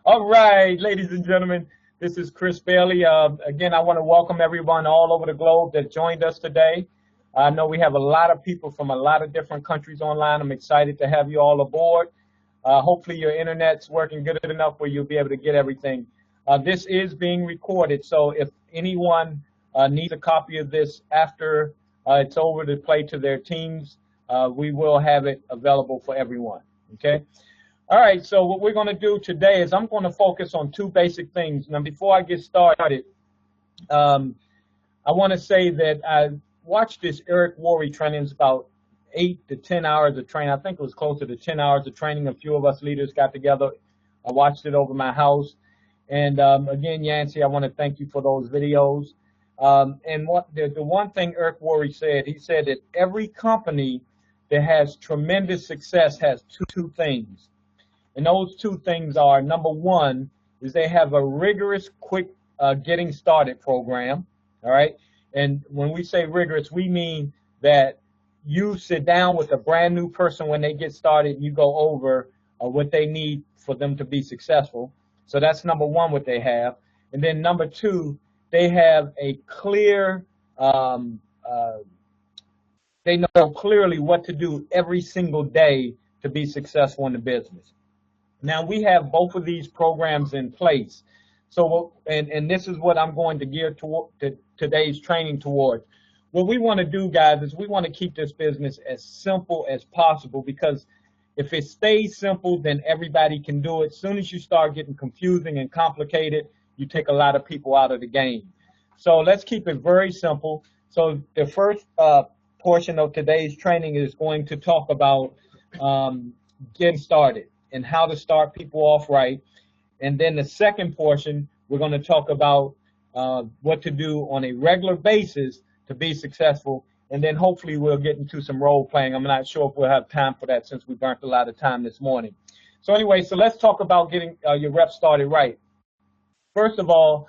All right, ladies and gentlemen, this is Chris Bailey. Again, I want to welcome everyone all over the globe that joined us today. I know we have a lot of people from a lot of different countries online. I'm excited to have you all aboard. Hopefully your internet's working good enough where you'll be able to get everything. This is being recorded, so if anyone needs a copy of this after it's over to play to their teams, we will have it available for everyone, okay? All right, so what we're going to do today is I'm going to focus on two basic things. Now, before I get started, I want to say that I watched this Eric Worre training. It's about 8 to 10 hours of training. I think it was closer to 10 hours of training. A few of us leaders got together. I watched it over my house. And again, Yancey, I want to thank you for those videos. And the one thing Eric Worre said, he said that every company that has tremendous success has two things. And those two things are, number one, is they have a rigorous, quick getting started program, all right? And when we say rigorous, we mean that you sit down with a brand new person when they get started, and you go over what they need for them to be successful. So that's number one, what they have. And then number two, they have a clear, they know clearly what to do every single day to be successful in the business. Now, we have both of these programs in place. So, and this is what I'm going to gear toward today's training towards. What we want to do, guys, is we want to keep this business as simple as possible, because if it stays simple, then everybody can do it. As soon as you start getting confusing and complicated, you take a lot of people out of the game. So let's keep it very simple. So the first portion of today's training is going to talk about getting started and how to start people off right. And then the second portion, we're going to talk about what to do on a regular basis to be successful. And then hopefully we'll get into some role playing. I'm not sure if we'll have time for that since we burnt a lot of time this morning. So anyway, so let's talk about getting your reps started right. First of all,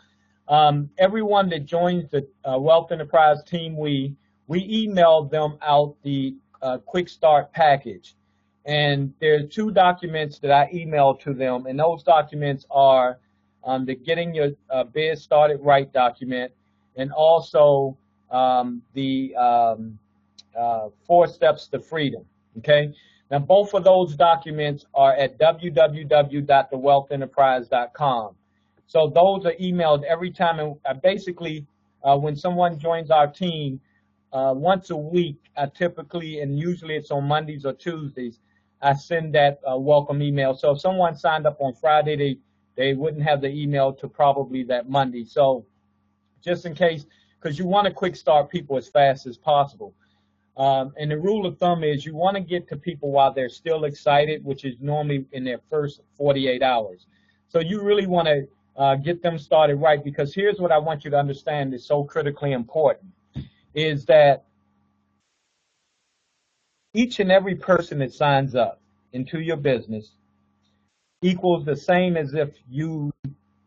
everyone that joins the Wealth Enterprise team, we email them out the Quick Start package. And there are two documents that I emailed to them, and those documents are the Getting Your Biz Started Right document, and also the 4 Steps to Freedom, okay? Now, both of those documents are at www.thewealthenterprise.com. So those are emailed every time, and basically, when someone joins our team, once a week, I typically, and usually it's on Mondays or Tuesdays, I send that welcome email. So if someone signed up on Friday, they wouldn't have the email to probably that Monday. So just in case, because you want to quick start people as fast as possible. And the rule of thumb is you want to get to people while they're still excited, which is normally in their first 48 hours. So you really want to get them started right, because here's what I want you to understand is so critically important, is that each and every person that signs up into your business equals the same as if you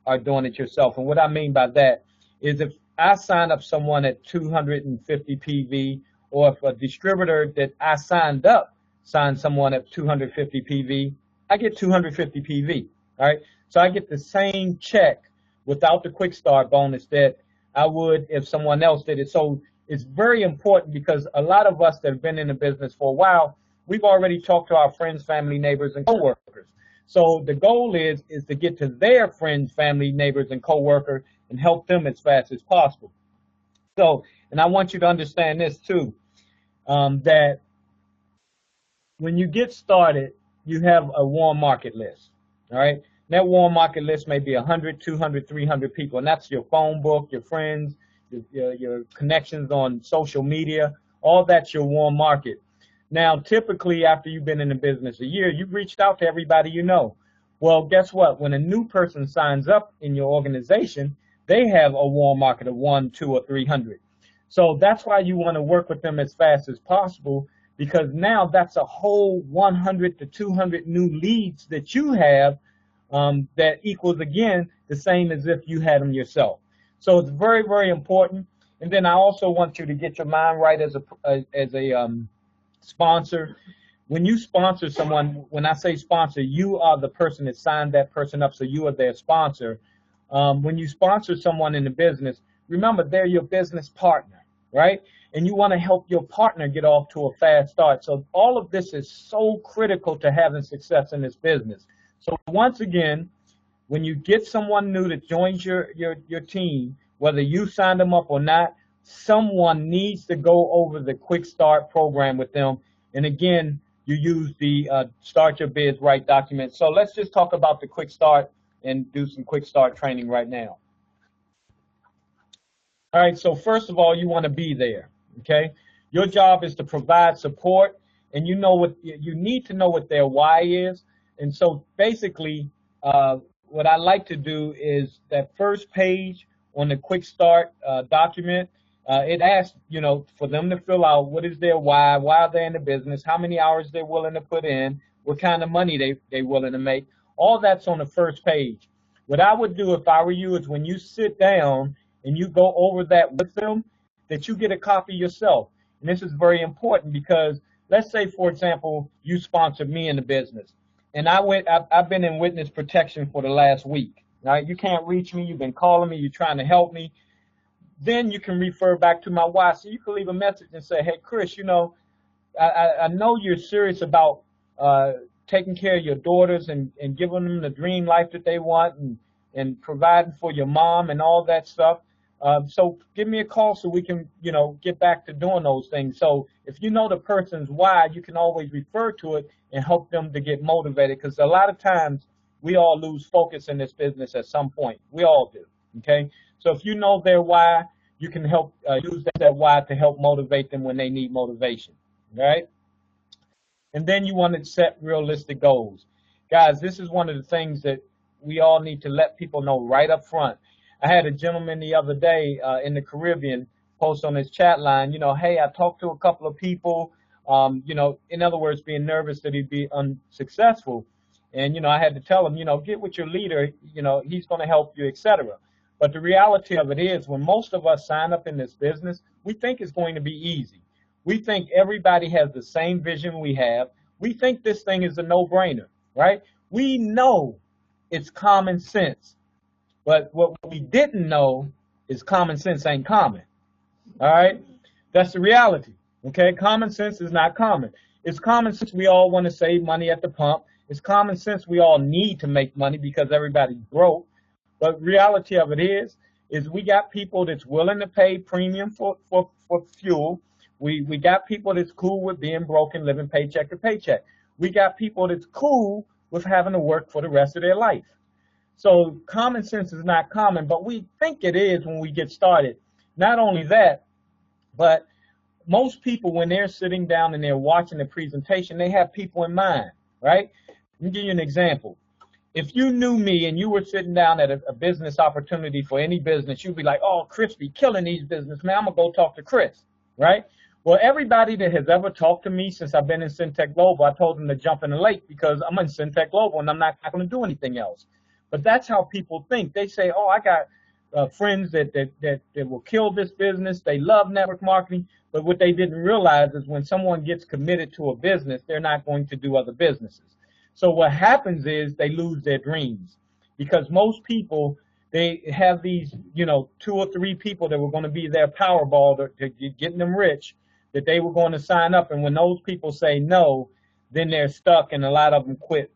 are doing it yourself. And what I mean by that is if I sign up someone at 250 PV, or if a distributor that I signed up signs someone at 250 PV, I get 250 PV, all right? So I get the same check without the quick start bonus that I would if someone else did it. So it's very important, because a lot of us that have been in the business for a while, we've already talked to our friends, family, neighbors, and coworkers. So the goal is to get to their friends, family, neighbors, and coworkers and help them as fast as possible. So, and I want you to understand this too, that when you get started, you have a warm market list, all right? That warm market list may be 100, 200, 300 people, and that's your phone book, your friends, your connections on social media, all that's your warm market. Now, typically, after you've been in the business a year, you've reached out to everybody you know. Well, guess what? When a new person signs up in your organization, they have a warm market of 1, 2, or 300. So that's why you want to work with them as fast as possible, because now that's a whole 100 to 200 new leads that you have that equals, again, the same as if you had them yourself. So it's very, very important. And then I also want you to get your mind right as a sponsor. when you sponsor someone, when I say sponsor, you are the person that signed that person up, so you are their sponsor. When you sponsor someone in the business, remember they're your business partner, right? And you want to help your partner get off to a fast start. So all of this is so critical to having success in this business. So once again, when you get someone new that joins your team, whether you signed them up or not, someone needs to go over the Quick Start program with them. And again, you use the Start Your Biz Right document. So let's just talk about the Quick Start and do some Quick Start training right now. All right, so first of all, you want to be there, okay? Your job is to provide support, and you need to know what their why is. And so basically, what I like to do is that first page on the Quick Start document, it asks, for them to fill out what is their why are they in the business, how many hours they're willing to put in, what kind of money they're willing to make. All that's on the first page. What I would do if I were you is when you sit down and you go over that with them, that you get a copy yourself. And this is very important because let's say, for example, you sponsored me in the business. And I've been in witness protection for the last week. Right? You can't reach me. You've been calling me. You're trying to help me. Then you can refer back to my why. So you can leave a message and say, hey, Chris, I know you're serious about taking care of your daughters and giving them the dream life that they want and providing for your mom and all that stuff. So give me a call so we can, get back to doing those things. So if you know the person's why, you can always refer to it and help them to get motivated, because a lot of times we all lose focus in this business at some point. We all do, okay? So if you know their why, you can help use that why to help motivate them when they need motivation, right? And then you want to set realistic goals. Guys, this is one of the things that we all need to let people know right up front. I had a gentleman the other day in the Caribbean post on his chat line, hey, I talked to a couple of people, in other words, being nervous that he'd be unsuccessful. And, I had to tell him, get with your leader, he's going to help you, etc. But the reality of it is when most of us sign up in this business, we think it's going to be easy. We think everybody has the same vision we have. We think this thing is a no-brainer, right? We know it's common sense. But what we didn't know is common sense ain't common, all right? That's the reality, okay? Common sense is not common. It's common sense we all want to save money at the pump. It's common sense we all need to make money because everybody's broke. But reality of it is we got people that's willing to pay premium for fuel. We got people that's cool with being broke and living paycheck to paycheck. We got people that's cool with having to work for the rest of their life. So common sense is not common, but we think it is when we get started. Not only that, but most people, when they're sitting down and they're watching the presentation, they have people in mind, right? Let me give you an example. If you knew me and you were sitting down at a business opportunity for any business, you'd be like, oh, Chris be killing these businessmen. I'm going to go talk to Chris, right? Well, everybody that has ever talked to me since I've been in Syntech Global, I told them to jump in the lake because I'm in Syntech Global and I'm not going to do anything else. But that's how people think. They say, oh, I got friends that will kill this business. They love network marketing. But what they didn't realize is when someone gets committed to a business, they're not going to do other businesses. So what happens is they lose their dreams because most people, they have these, 2 or 3 people that were going to be their Powerball to getting them rich, that they were going to sign up. And when those people say no, then they're stuck and a lot of them quit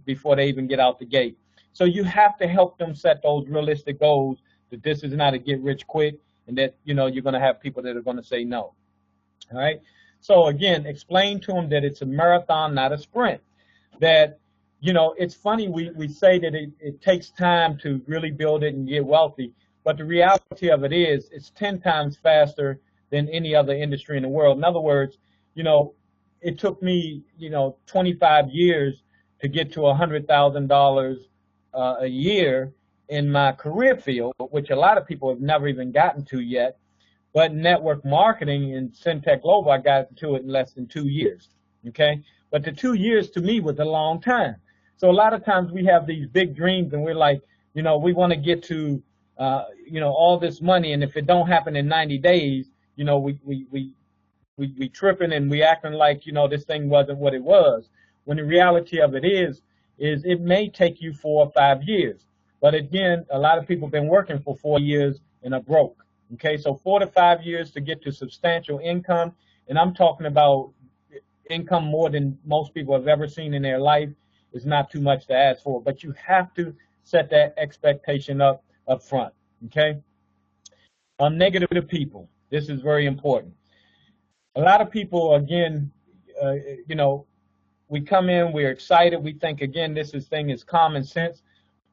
before they even get out the gate. So you have to help them set those realistic goals that this is not a get rich quick and that, you're going to have people that are going to say no. All right. So again, explain to them that it's a marathon, not a sprint. That, it's funny we say that it takes time to really build it and get wealthy. But the reality of it is it's 10 times faster than any other industry in the world. In other words, it took me, 25 years to get to $100,000 a year in my career field, which a lot of people have never even gotten to yet. But network marketing in Syntech Global, I got to it in less than 2 years, okay? But the 2 years to me was a long time. So a lot of times we have these big dreams and we're like, we want to get to, all this money, and if it don't happen in 90 days, we we tripping and we acting like, you know, this thing wasn't what it was. When the reality of it is it may take you 4 or 5 years. But again, a lot of people have been working for 4 years and are broke. Okay, so 4 to 5 years to get to substantial income, and I'm talking about income more than most people have ever seen in their life, is not too much to ask for. But you have to set that expectation up front. Okay. Negative people. This is very important. A lot of people, again, you know, we come in, we're excited, we think, again, this thing is common sense,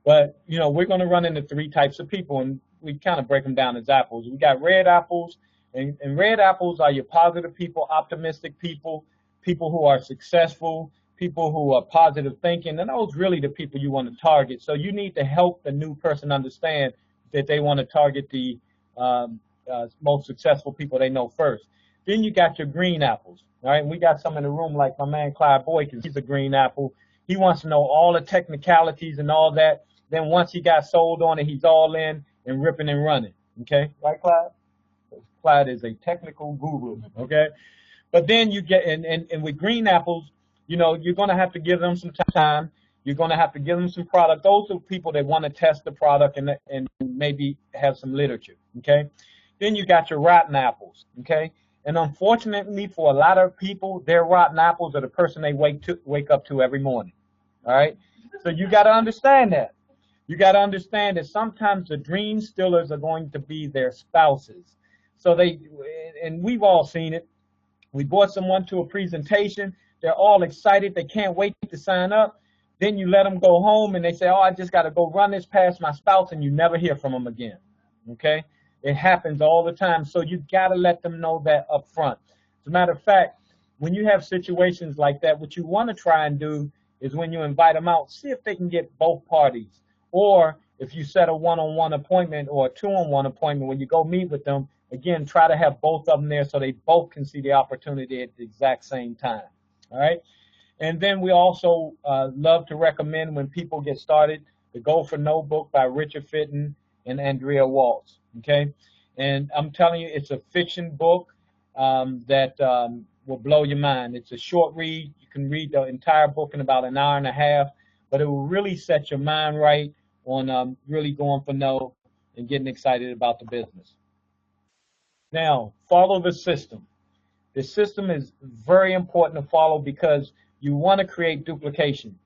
but, you know, we're going to run into 3 types of people, and we kind of break them down as apples. We got red apples, and red apples are your positive people, optimistic people, people who are successful, people who are positive thinking, and those really the people you want to target. So you need to help the new person understand that they want to target the most successful people they know first. Then you got your green apples, all right? And we got some in the room like my man Clyde Boykins. He's a green apple. He wants to know all the technicalities and all that. Then once he got sold on it, he's all in and ripping and running, okay? Right, Clyde? Clyde is a technical guru, okay? But then you get, and with green apples, you know, you're going to have to give them some time. You're going to have to give them some product. Those are people that want to test the product and maybe have some literature, okay? Then you got your rotten apples, okay? And unfortunately for a lot of people, their rotten apples are the person they wake up to every morning, all right? So you got to understand that. You got to understand that sometimes the dream stealers are going to be their spouses. So and we've all seen it. We brought someone to a presentation. They're all excited. They can't wait to sign up. Then you let them go home and they say, oh, I just got to go run this past my spouse, and you never hear from them again, okay? It happens all the time. So you got to let them know that up front. As a matter of fact, when you have situations like that, what you want to try and do is when you invite them out, see if they can get both parties. Or if you set a one-on-one appointment or a two-on-one appointment, when you go meet with them, again, try to have both of them there so they both can see the opportunity at the exact same time, all right? And then we also love to recommend when people get started, the Go for No book by Richard Fitton and Andrea Waltz, okay? And I'm telling you, it's a fiction book that will blow your mind. It's a short read. You can read the entire book in about an hour and a half, but it will really set your mind right on really going for no and getting excited about the business. Now, follow the system. The system is very important to follow because you want to create duplication.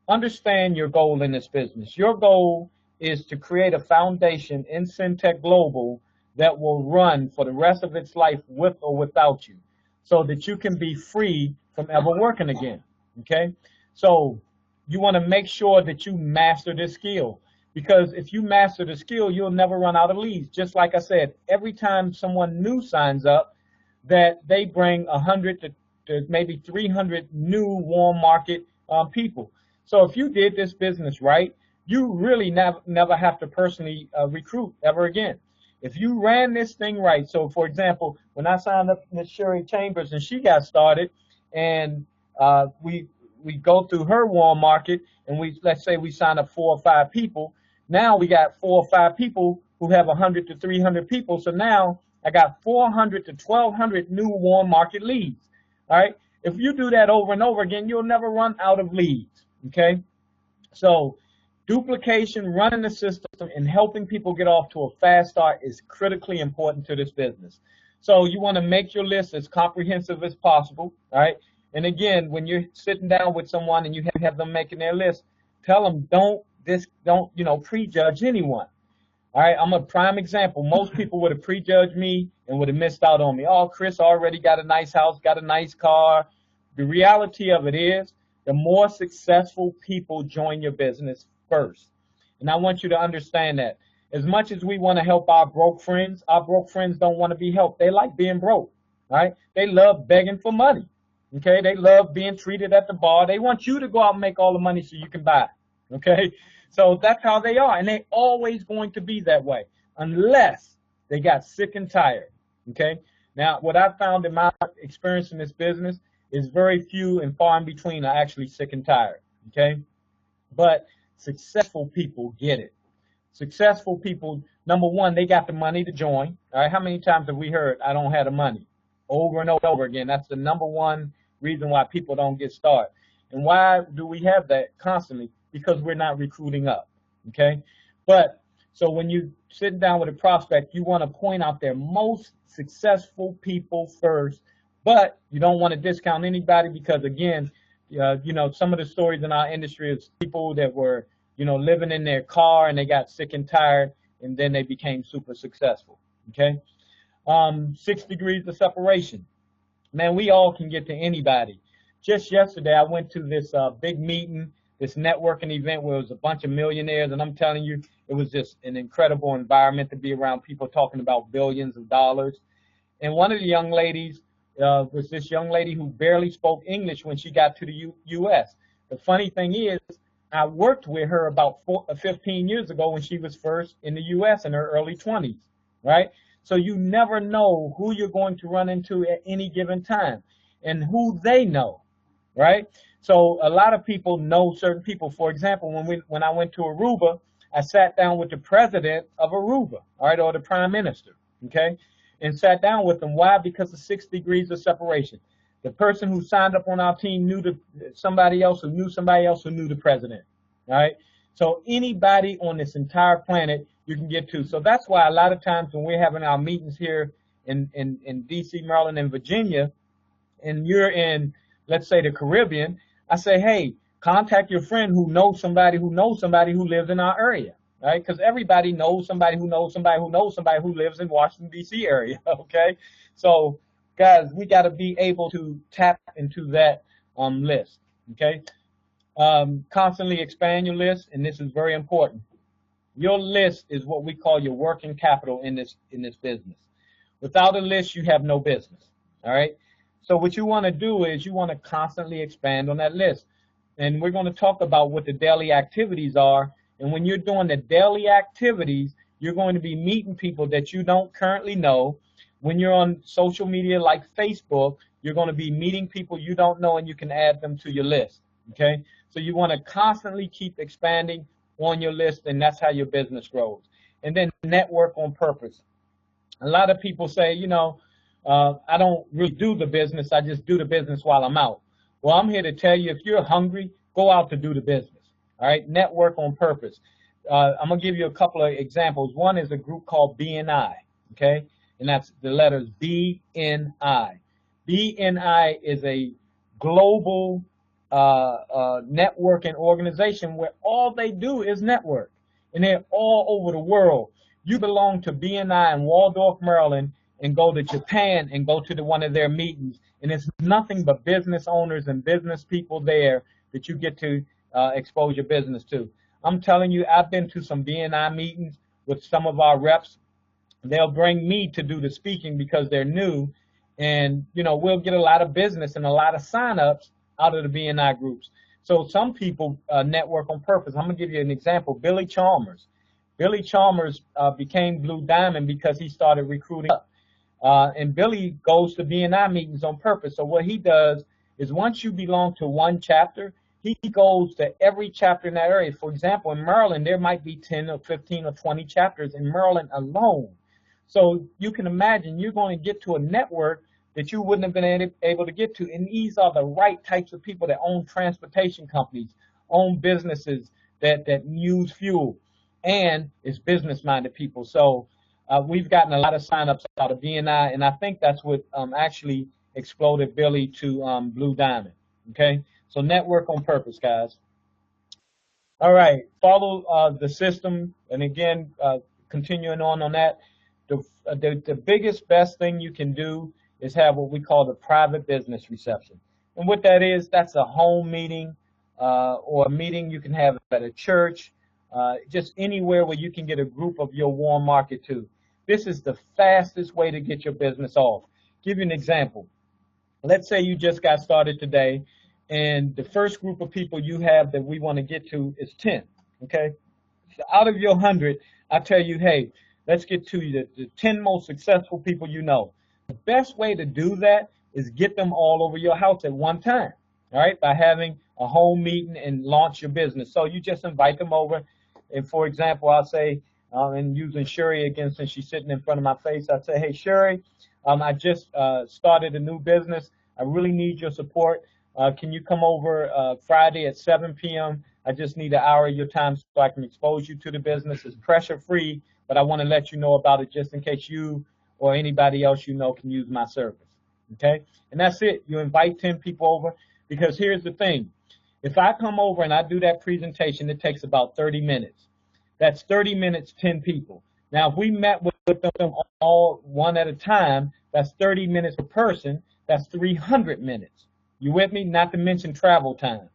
Understand your goal in this business. Your goal is to create a foundation in Syntech Global that will run for the rest of its life with or without you, so that you can be free from ever working again, okay? So you want to make sure that you master this skill, because if you master the skill, you'll never run out of leads. Just like I said, every time someone new signs up, that they bring 100 to maybe 300 new warm market people. So if you did this business right, you really never have to personally recruit ever again. If you ran this thing right, so for example, when I signed up Miss Sherry Chambers and she got started, and we go through her warm market, and let's say we sign up 4 or 5 people. Now we got 4 or 5 people who have 100 to 300 people. So now I got 400 to 1,200 new warm market leads. All right. If you do that over and over again, you'll never run out of leads. Okay. So duplication, running the system, and helping people get off to a fast start is critically important to this business. So you want to make your list as comprehensive as possible. All right. And again, when you're sitting down with someone and you have them making their list, tell them don't prejudge anyone. All right, I'm a prime example. Most people would have prejudged me and would have missed out on me. Oh, Chris already got a nice house, got a nice car. The reality of it is, the more successful people join your business first. And I want you to understand that. As much as we want to help our broke friends don't want to be helped. They like being broke, all right? They love begging for money, okay? They love being treated at the bar. They want you to go out and make all the money so you can buy, okay? So that's how they are, and they're always going to be that way unless they got sick and tired, okay? Now, what I found in my experience in this business is very few and far in between are actually sick and tired, okay? But successful people get it. Successful people, number one, they got the money to join, all right? How many times have we heard, I don't have the money? over and over again. That's the number one reason why people don't get started. And why do we have that constantly? Because we're not recruiting up, okay? But so when you sit down with a prospect, you want to point out their most successful people first, but you don't want to discount anybody because, again, you know, some of the stories in our industry is people that were, you know, living in their car and they got sick and tired and then they became super successful, okay? 6 degrees of separation. Man, we all can get to anybody. Just yesterday, I went to this big meeting, this networking event where it was a bunch of millionaires, and I'm telling you, it was just an incredible environment to be around people talking about billions of dollars. And one of the young ladies was this young lady who barely spoke English when she got to the U.S. The funny thing is, I worked with her about 15 years ago when she was first in the U.S. in her early 20s, right? So you never know who you're going to run into at any given time and who they know, right? So a lot of people know certain people. For example, when I went to Aruba, I sat down with the president of Aruba, all right, or the prime minister, okay, and sat down with them. Why? Because of 6 degrees of separation. The person who signed up on our team knew somebody else who knew somebody else who knew the president, all right? So anybody on this entire planet you can get to. So that's why a lot of times when we're having our meetings here in D.C., Maryland, and Virginia, and you're in, let's say, the Caribbean, I say, hey, contact your friend who knows somebody who knows somebody who lives in our area, right? Because everybody knows somebody who knows somebody who knows somebody who lives in Washington, D.C. area, okay? So, guys, we got to be able to tap into that list, okay? Constantly expand your list, and this is very important. Your list is what we call your working capital in this business. Without a list, you have no business, all right? So what you want to do is you want to constantly expand on that list. And we're going to talk about what the daily activities are. And when you're doing the daily activities, you're going to be meeting people that you don't currently know. When you're on social media like Facebook, you're going to be meeting people you don't know and you can add them to your list, okay? So you want to constantly keep expanding on your list, and that's how your business grows. And then network on purpose. A lot of people say, you know, I don't really do the business, I just do the business while I'm out. Well, I'm here to tell you, if you're hungry, go out to do the business, all right? Network on purpose. I'm going to give you a couple of examples. One is a group called BNI, okay? And that's the letters BNI. BNI is a global networking organization where all they do is network, and they're all over the world. You belong to BNI in Waldorf, Maryland, and go to Japan and go to one of their meetings, and it's nothing but business owners and business people there that you get to expose your business to. I'm telling you, I've been to some BNI meetings with some of our reps. They'll bring me to do the speaking because they're new, and you know, we'll get a lot of business and a lot of sign-ups out of the BNI groups. So some people network on purpose. I'm gonna give you an example. Billy Chalmers. Billy Chalmers became Blue Diamond because he started recruiting up. And Billy goes to BNI meetings on purpose. So what he does is once you belong to one chapter, he goes to every chapter in that area. For example, in Maryland, there might be 10 or 15 or 20 chapters in Maryland alone. So you can imagine you're going to get to a network that you wouldn't have been able to get to. And these are the right types of people that own transportation companies, own businesses that use fuel, and is business-minded people. So we've gotten a lot of sign-ups out of BNI, and I think that's what actually exploded Billy to Blue Diamond, okay? So network on purpose, guys. All right, follow the system, and again, continuing on that, the biggest, best thing you can do is have what we call the private business reception. And what that is, that's a home meeting or a meeting you can have at a church, just anywhere where you can get a group of your warm market to. This is the fastest way to get your business off. Give you an example. Let's say you just got started today, and the first group of people you have that we want to get to is 10, okay? So out of your 100, I tell you, hey, let's get to the 10 most successful people you know. The best way to do that is get them all over your house at one time, all right, by having a home meeting and launch your business. So you just invite them over. And for example, I'll say, and using Sherry again, since she's sitting in front of my face, I'd say, hey, Sherry, I just started a new business. I really need your support. Can you come over Friday at 7 p.m.? I just need an hour of your time so I can expose you to the business. It's pressure free, but I want to let you know about it just in case you or anybody else you know can use my service. Okay? And that's it. You invite 10 people over, because here's the thing. If I come over and I do that presentation, it takes about 30 minutes. That's 30 minutes, 10 people. Now, if we met with them all one at a time, that's 30 minutes per person. That's 300 minutes. You with me? Not to mention travel time.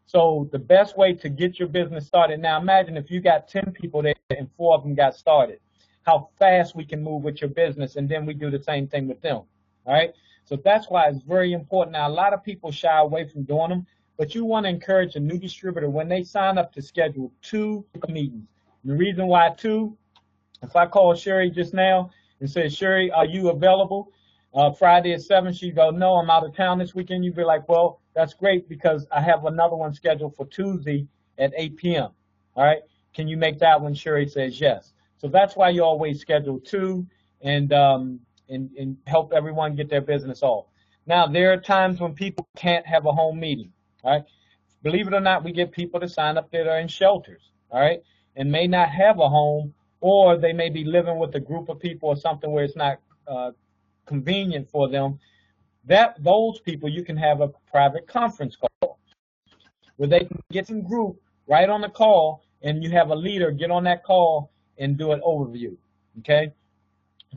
So the best way to get your business started, now imagine if you got 10 people there and 4 of them got started, how fast we can move with your business, and then we do the same thing with them. All right? So that's why it's very important. Now, a lot of people shy away from doing them, but you want to encourage a new distributor when they sign up to schedule 2 meetings. And the reason why 2, if I call Sherry just now and say, Sherry, are you available Friday at 7? She go, no, I'm out of town this weekend. You'd be like, well, that's great because I have another one scheduled for Tuesday at 8 p.m. All right? Can you make that one? Sherry says yes. So that's why you always schedule 2 and help everyone get their business off. Now, there are times when people can't have a home meeting. All right? Believe it or not, we get people to sign up that are in shelters, all right, and may not have a home, or they may be living with a group of people or something where it's not convenient for them. Those people, you can have a private conference call where they can get some group right on the call, and you have a leader get on that call and do an overview, okay?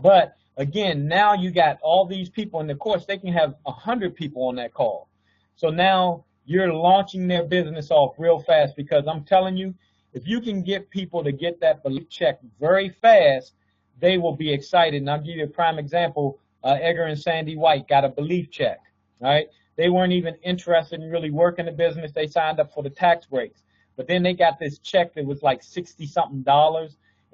But again, now you got all these people, and of course they can have 100 people on that call. So now you're launching their business off real fast, because I'm telling you, if you can get people to get that belief check very fast, they will be excited. And I'll give you a prime example. Edgar and Sandy White got a belief check, all right? They weren't even interested in really working the business. They signed up for the tax breaks. But then they got this check that was like $60-something,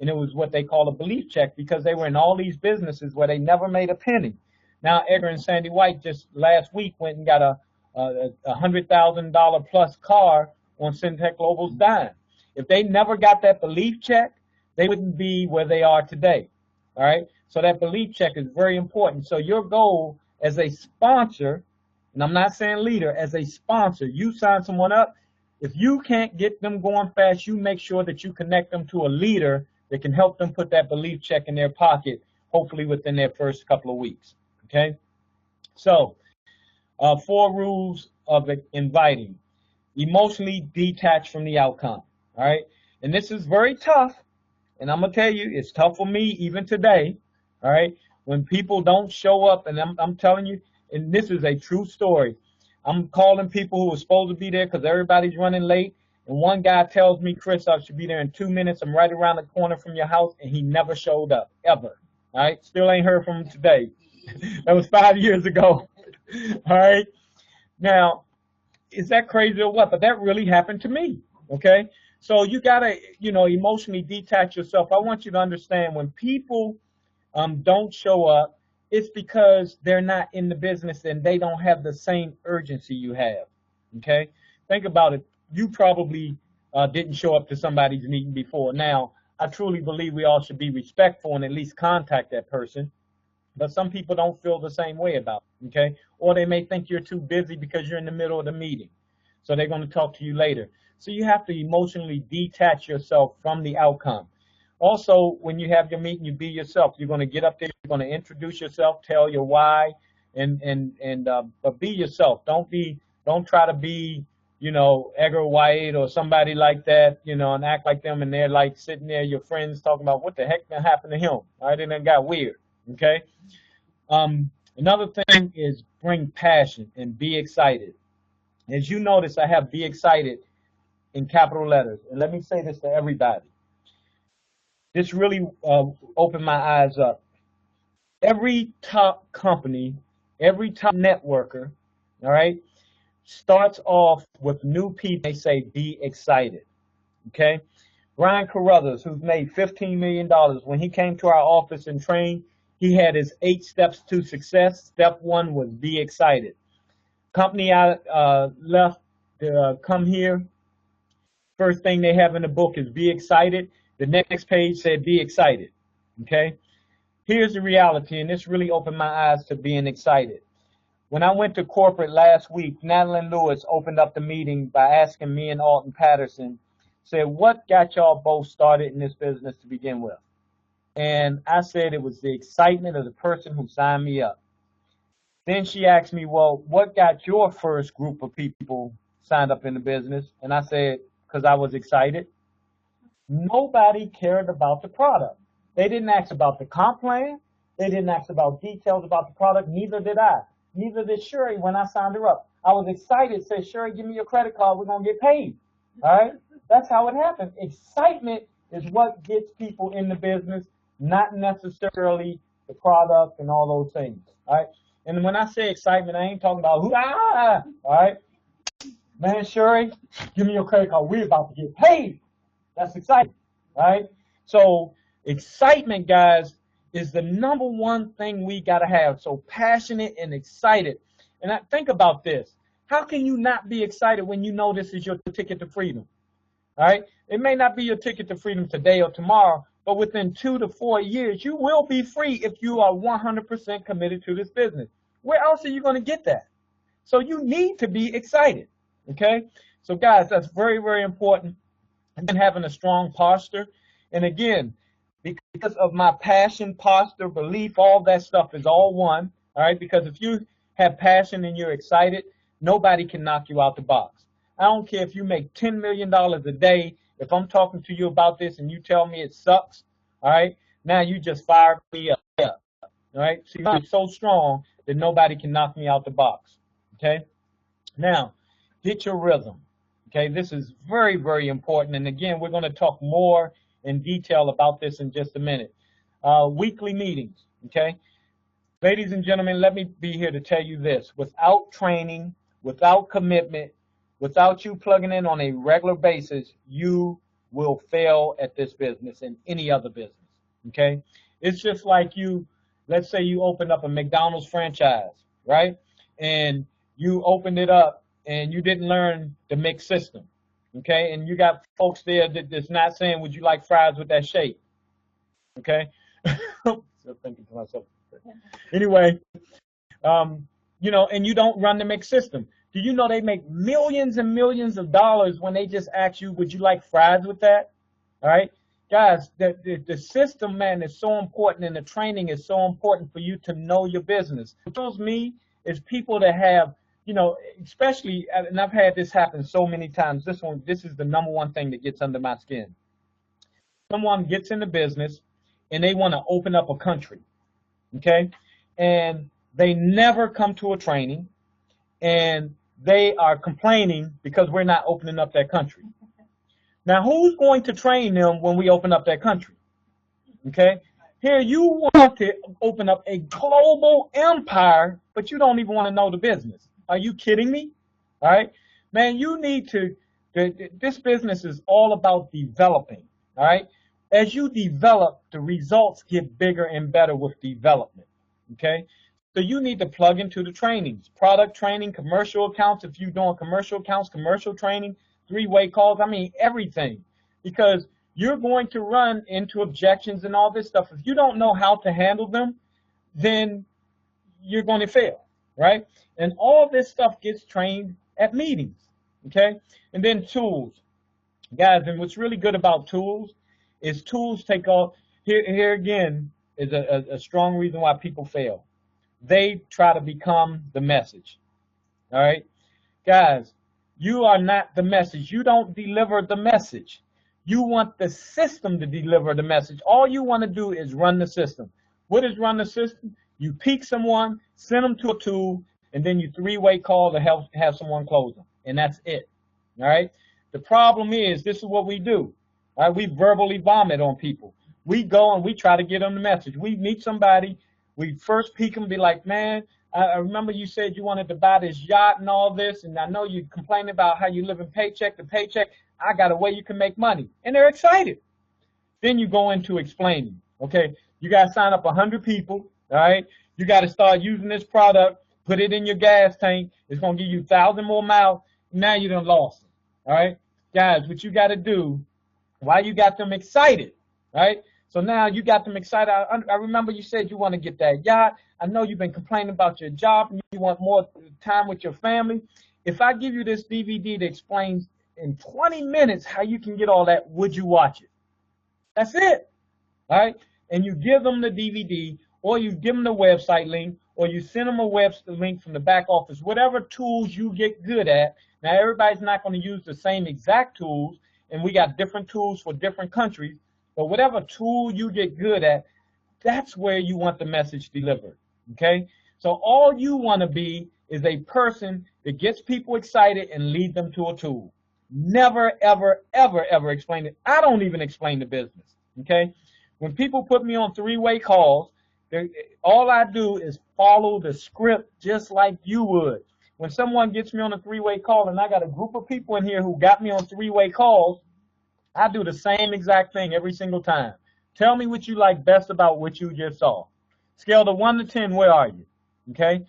and it was what they call a belief check, because they were in all these businesses where they never made a penny. Now, Edgar and Sandy White just last week went and got a $100,000 plus car on Syntec Global's dime. If they never got that belief check, they wouldn't be where they are today. All right? So that belief check is very important. So your goal as a sponsor, and I'm not saying leader, as a sponsor, you sign someone up. If you can't get them going fast, you make sure that you connect them to a leader that can help them put that belief check in their pocket, hopefully within their first couple of weeks. Okay? So 4 rules of inviting. Emotionally detach from the outcome. All right? And this is very tough. And I'm going to tell you, it's tough for me even today. All right? When people don't show up, and I'm telling you, and this is a true story. I'm calling people who are supposed to be there because everybody's running late. And one guy tells me, Chris, I should be there in 2 minutes. I'm right around the corner from your house. And he never showed up, ever. All right? Still ain't heard from him today. That was 5 years ago. All right? Now, is that crazy or what? But that really happened to me. Okay? So you got to, emotionally detach yourself. I want you to understand when people don't show up, it's because they're not in the business and they don't have the same urgency you have, okay? Think about it. You probably didn't show up to somebody's meeting before. Now, I truly believe we all should be respectful and at least contact that person, but some people don't feel the same way about it, okay? Or they may think you're too busy because you're in the middle of the meeting, so they're going to talk to you later. So you have to emotionally detach yourself from the outcome. Also, when you have your meeting, you be yourself. You're going to get up there, you're going to introduce yourself, tell your why, but be yourself. Don't try to be, Edgar White or somebody like that, and act like them, and they're like sitting there, your friends talking about what the heck happened to him. All right, and it got weird. Okay. Another thing is bring passion and be excited. As you notice, I have be excited in capital letters. And let me say this to everybody. This really opened my eyes up. Every top company, every top networker, all right, starts off with new people. They say, be excited, okay? Brian Carruthers, who's made $15 million, when he came to our office and trained, he had his 8 steps to success. Step 1 was be excited. Company I left to come here, first thing they have in the book is be excited. The next page said be excited, okay? Here's the reality, and this really opened my eyes to being excited. When I went to corporate last week, Natalie Lewis opened up the meeting by asking me and Alton Patterson, said, what got y'all both started in this business to begin with? And I said it was the excitement of the person who signed me up. Then she asked me, well, what got your first group of people signed up in the business? And I said, because I was excited. Nobody cared about the product. They didn't ask about the comp plan. They didn't ask about details about the product. Neither did I. Neither did Sherry when I signed her up. I was excited. Said, Sherry, give me your credit card. We're going to get paid. All right? That's how it happened. Excitement is what gets people in the business, not necessarily the product and all those things. All right? And when I say excitement, I ain't talking about all right? Man, Sherry, give me your credit card. We're about to get paid. That's exciting, right? So excitement, guys, is the number one thing we got to have. So passionate and excited. And I think about this. How can you not be excited when you know this is your ticket to freedom? All right? It may not be your ticket to freedom today or tomorrow, but within 2 to 4 years, you will be free if you are 100% committed to this business. Where else are you going to get that? So you need to be excited, okay? So, guys, that's very, very important. And then having a strong posture. And, again, because of my passion, posture, belief, all that stuff is all one, all right? Because if you have passion and you're excited, nobody can knock you out the box. I don't care if you make $10 million a day. If I'm talking to you about this and you tell me it sucks, all right, now you just fired me up, all right? So you're so strong that nobody can knock me out the box, okay? Now, get your rhythm, okay? This is very, very important. And, again, we're going to talk more in detail about this in just a minute. Weekly meetings, okay? Ladies and gentlemen, let me be here to tell you this. Without training, without commitment, without you plugging in on a regular basis, you will fail at this business and any other business, okay? It's just like you, let's say you opened up a McDonald's franchise, right? And you opened it up and you didn't learn the mix system, okay? And you got folks there that's not saying, would you like fries with that shake, okay? Still thinking to myself. Anyway, you know, and you don't run the mix system. Do you know they make millions and millions of dollars when they just ask you, would you like fries with that? All right? Guys, the system, man, is so important, and the training is so important for you to know your business. What tells me is people that have, you know, especially, and I've had this happen so many times. This is the number one thing that gets under my skin. Someone gets in the business, and they want to open up a country, okay? And they never come to a training, and they are complaining because we're not opening up that country. Now, who's going to train them when we open up that country? Okay? Here, you want to open up a global empire, but you don't even want to know the business. Are you kidding me? All right? Man, you need to, this business is all about developing. All right? As you develop, the results get bigger and better with development. Okay? So you need to plug into the trainings, product training, commercial accounts. If you're doing commercial accounts, commercial training, three-way calls, I mean everything. Because you're going to run into objections and all this stuff. If you don't know how to handle them, then you're going to fail, right? And all this stuff gets trained at meetings, okay? And then tools. Guys, and what's really good about tools is tools take off. Here again is a strong reason why people fail. They try to become the message, all right? Guys, you are not the message. You don't deliver the message. You want the system to deliver the message. All you want to do is run the system. What is run the system? You pick someone, send them to a tool, and then you three-way call to have someone close them, and that's it, all right? The problem is, this is what we do, all right? We verbally vomit on people. We go and we try to get them the message. We meet somebody. We first peek them and be like, man, I remember you said you wanted to buy this yacht and all this, and I know you complain about how you live in paycheck to paycheck. I got a way you can make money. And they're excited. Then you go into explaining, okay? You got to sign up 100 people, all right? You got to start using this product, put it in your gas tank. It's going to give you 1,000 more miles. Now you done lost them, all right? Guys, what you got to do, why you got them excited, right? So now you got them excited. I remember you said you want to get that yacht. I know you've been complaining about your job and you want more time with your family. If I give you this DVD that explains in 20 minutes how you can get all that, would you watch it? That's it. All right? And you give them the DVD, or you give them the website link, or you send them a web link from the back office, whatever tools you get good at. Now, everybody's not going to use the same exact tools, and we got different tools for different countries, but whatever tool you get good at, that's where you want the message delivered, okay? So all you want to be is a person that gets people excited and lead them to a tool. Never, ever, ever, ever explain it. I don't even explain the business, okay? When people put me on three-way calls, all I do is follow the script just like you would. When someone gets me on a three-way call, and I got a group of people in here who got me on three-way calls, I do the same exact thing every single time. Tell me what you like best about what you just saw. Scale to 1 to 10, where are you? Okay?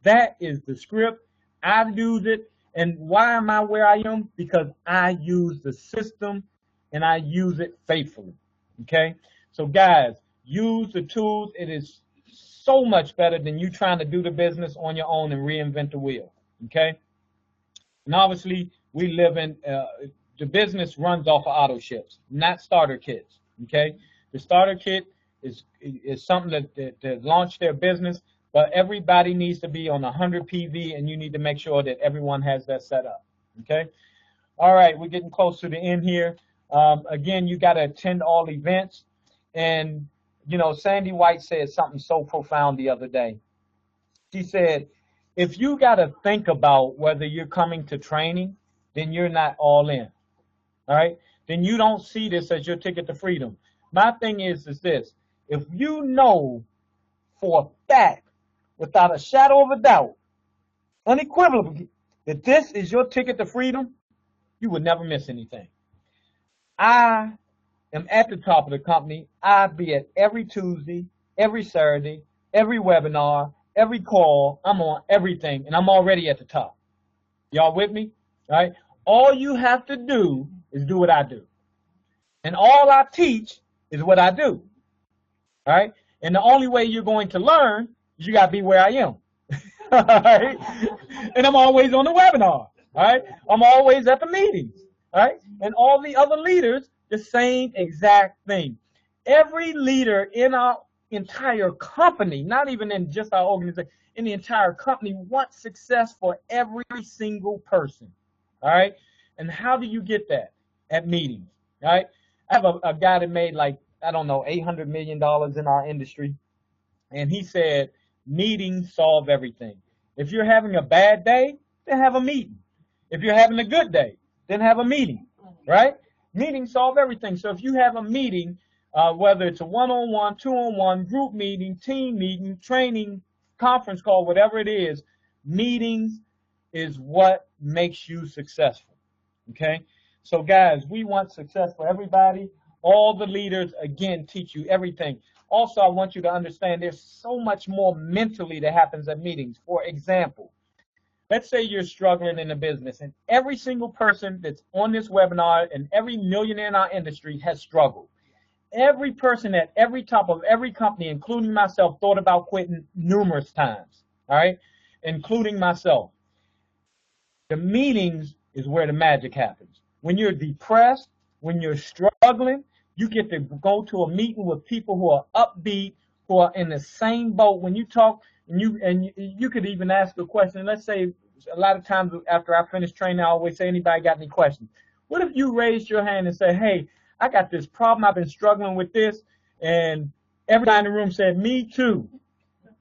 That is the script. I use it. And why am I where I am? Because I use the system and I use it faithfully. Okay? So guys, use the tools. It is so much better than you trying to do the business on your own and reinvent the wheel. Okay? And obviously, we live in, the business runs off of auto ships, not starter kits. Okay? The starter kit is something that launch their business, but everybody needs to be on 100 PV, and you need to make sure that everyone has that set up. Okay? All right, we're getting close to the end here. Again, you got to attend all events. And, you know, Sandy White said something so profound the other day. She said, if you got to think about whether you're coming to training, then you're not all in. All right? Then you don't see this as your ticket to freedom. My thing is this. If you know for a fact, without a shadow of a doubt, unequivocally, that this is your ticket to freedom, you would never miss anything. I am at the top of the company. I be at every Tuesday, every Saturday, every webinar, every call. I'm on everything, and I'm already at the top. Y'all with me? All right? All you have to do is do what I do. And all I teach is what I do. All right? And the only way you're going to learn is you got to be where I am. All right? And I'm always on the webinar. All right? I'm always at the meetings. All right? And all the other leaders, the same exact thing. Every leader in our entire company, not even in just our organization, in the entire company, wants success for every single person. All right? And how do you get that? At meetings. All right? I have a guy that made like, I don't know, $800 million in our industry. And he said, meetings solve everything. If you're having a bad day, then have a meeting. If you're having a good day, then have a meeting, right? Meetings solve everything. So if you have a meeting, whether it's a one-on-one, two-on-one, group meeting, team meeting, training, conference call, whatever it is, meetings is what makes you successful, okay? So guys, we want success for everybody. All the leaders, again, teach you everything. Also, I want you to understand there's so much more mentally that happens at meetings. For example, let's say you're struggling in a business, and every single person that's on this webinar and every millionaire in our industry has struggled. Every person at every top of every company, including myself, thought about quitting numerous times, all right, including myself. The meetings is where the magic happens. When you're depressed, when you're struggling, you get to go to a meeting with people who are upbeat, who are in the same boat. When you talk, and you could even ask a question. Let's say a lot of times after I finish training, I always say, anybody got any questions? What if you raised your hand and said, hey, I got this problem. I've been struggling with this. And everybody in the room said, me too,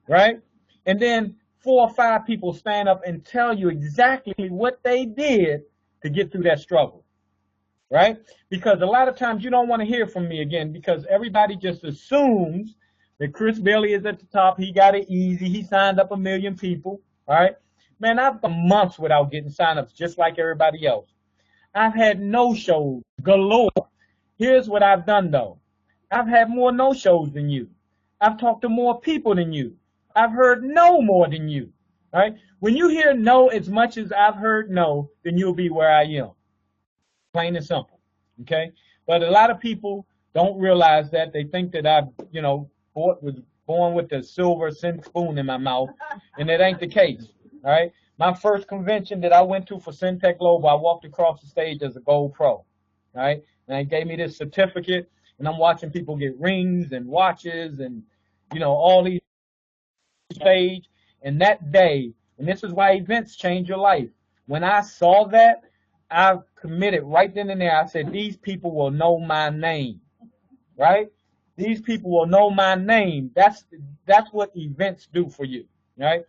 right? And then 4 or 5 people stand up and tell you exactly what they did to get through that struggle. Right? Because a lot of times you don't want to hear from me again because everybody just assumes that Chris Bailey is at the top. He got it easy. He signed up 1 million people. All right? Man, I've gone months without getting signups just like everybody else. I've had no-shows galore. Here's what I've done, though. I've had more no-shows than you. I've talked to more people than you. I've heard no more than you. All right? When you hear no as much as I've heard no, then you'll be where I am. Plain and simple, okay? But a lot of people don't realize that. They think that I, was born with a silver spoon in my mouth, and it ain't the case. All right. My first convention that I went to for Syntec Global, I walked across the stage as a gold pro. All right. And they gave me this certificate, and I'm watching people get rings and watches and, all these stage. And that day, and this is why events change your life. When I saw that, I committed right then and there. I said, these people will know my name, right? These people will know my name. That's what events do for you, right?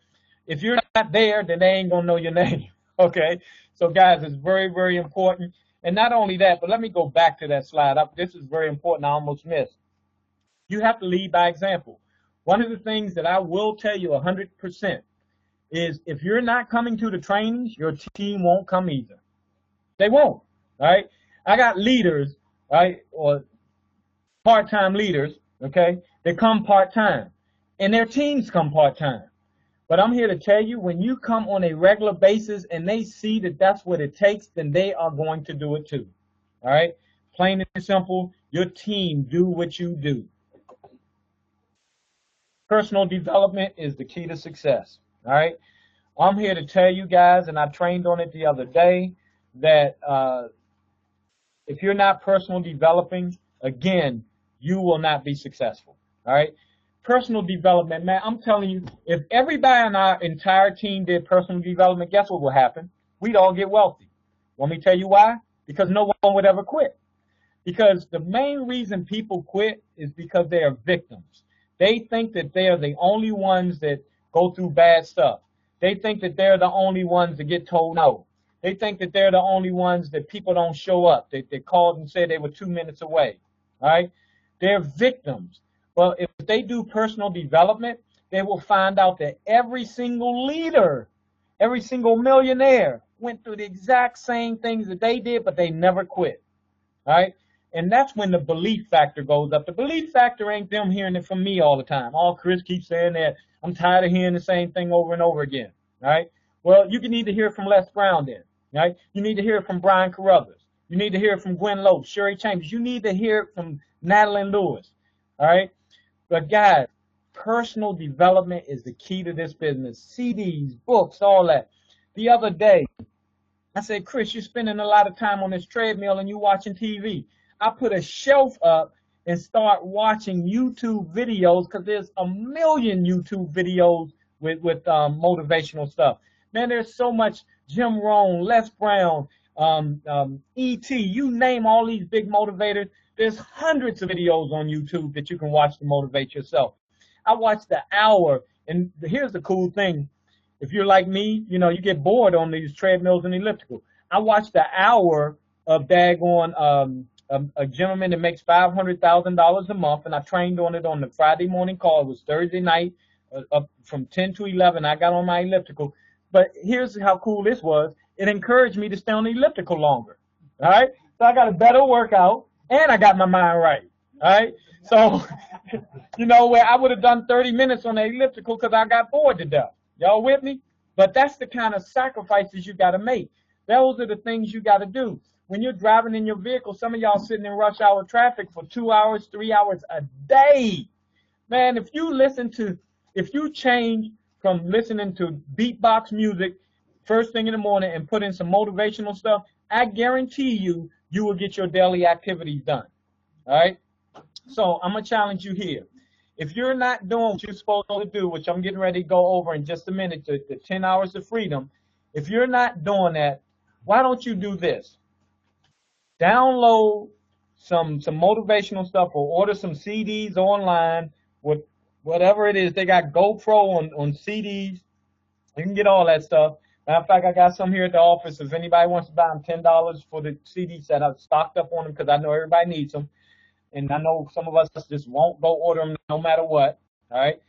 If you're not there, then they ain't gonna know your name, okay? So guys, it's very, very important. And not only that, but let me go back to that slide. This is very important. I almost missed. You have to lead by example. One of the things that I will tell you 100% is if you're not coming to the trainings, your team won't come either. They won't, right? I got leaders, right, or part-time leaders, okay, that come part-time, and their teams come part-time. But I'm here to tell you, when you come on a regular basis and they see that that's what it takes, then they are going to do it too, all right? Plain and simple, your team do what you do. Personal development is the key to success, all right? I'm here to tell you guys, and I trained on it the other day, that if you're not personal developing, again, you will not be successful, all right? Personal development, man, I'm telling you, if everybody in our entire team did personal development, guess what will happen? We'd all get wealthy. Want me to tell you why? Because no one would ever quit. Because the main reason people quit is because they are victims. They think that they are the only ones that go through bad stuff. They think that they're the only ones that get told no. They think that they're the only ones that people don't show up. They called and said they were 2 minutes away, all right? They're victims. Well, if they do personal development, they will find out that every single leader, every single millionaire went through the exact same things that they did, but they never quit, all right? And that's when the belief factor goes up. The belief factor ain't them hearing it from me all the time. Oh, Chris keeps saying that. I'm tired of hearing the same thing over and over again, all right? Well, you can need to hear from Les Brown then, right? You need to hear from Brian Carruthers. You need to hear from Gwen Lopes, Sherry Chambers. You need to hear from Natalie Lewis, all right? But guys, personal development is the key to this business. CDs, books, all that. The other day, I said, Chris, you're spending a lot of time on this treadmill and you watching TV. I put a shelf up and start watching YouTube videos, because there's a million YouTube videos with motivational stuff. Man, there's so much. Jim Rohn, Les Brown, E.T., you name all these big motivators. There's hundreds of videos on YouTube that you can watch to motivate yourself. I watched the hour, and here's the cool thing. If you're like me, you get bored on these treadmills and elliptical. I watched the hour of daggone a gentleman that makes $500,000 a month, and I trained on it on the Friday morning call. It was Thursday night from 10 to 11. I got on my elliptical. But here's how cool this was. It encouraged me to stay on the elliptical longer, all right? So I got a better workout, and I got my mind right, all right? So, where I would have done 30 minutes on the elliptical because I got bored to death. Y'all with me? But that's the kind of sacrifices you got to make. Those are the things you got to do. When you're driving in your vehicle, some of y'all sitting in rush hour traffic for 2 hours, 3 hours a day. Man, if you change from listening to beatbox music first thing in the morning and put in some motivational stuff, I guarantee you will get your daily activities done, all right? So I'm going to challenge you here. If you're not doing what you're supposed to do, which I'm getting ready to go over in just a minute, the 10 hours of freedom, if you're not doing that, why don't you do this? Download some motivational stuff or order some CDs online with whatever it is. They got GoPro on CDs. You can get all that stuff. Matter of fact, I got some here at the office. If anybody wants to buy them, $10 for the CD set. I've stocked up on them because I know everybody needs them. And I know some of us just won't go order them no matter what, all right?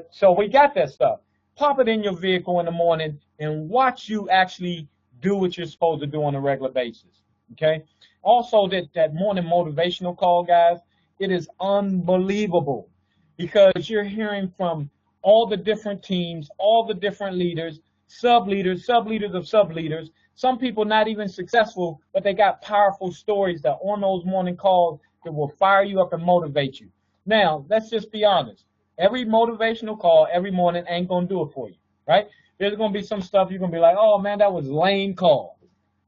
So we got that stuff. Pop it in your vehicle in the morning and watch you actually do what you're supposed to do on a regular basis, okay? Also, that morning motivational call, guys, it is unbelievable because you're hearing from all the different teams, all the different leaders, sub-leaders of sub-leaders. Some people not even successful, but they got powerful stories that on those morning calls, that will fire you up and motivate you. Now, let's just be honest. Every motivational call every morning ain't going to do it for you, right? There's going to be some stuff you're going to be like, oh, man, that was lame call,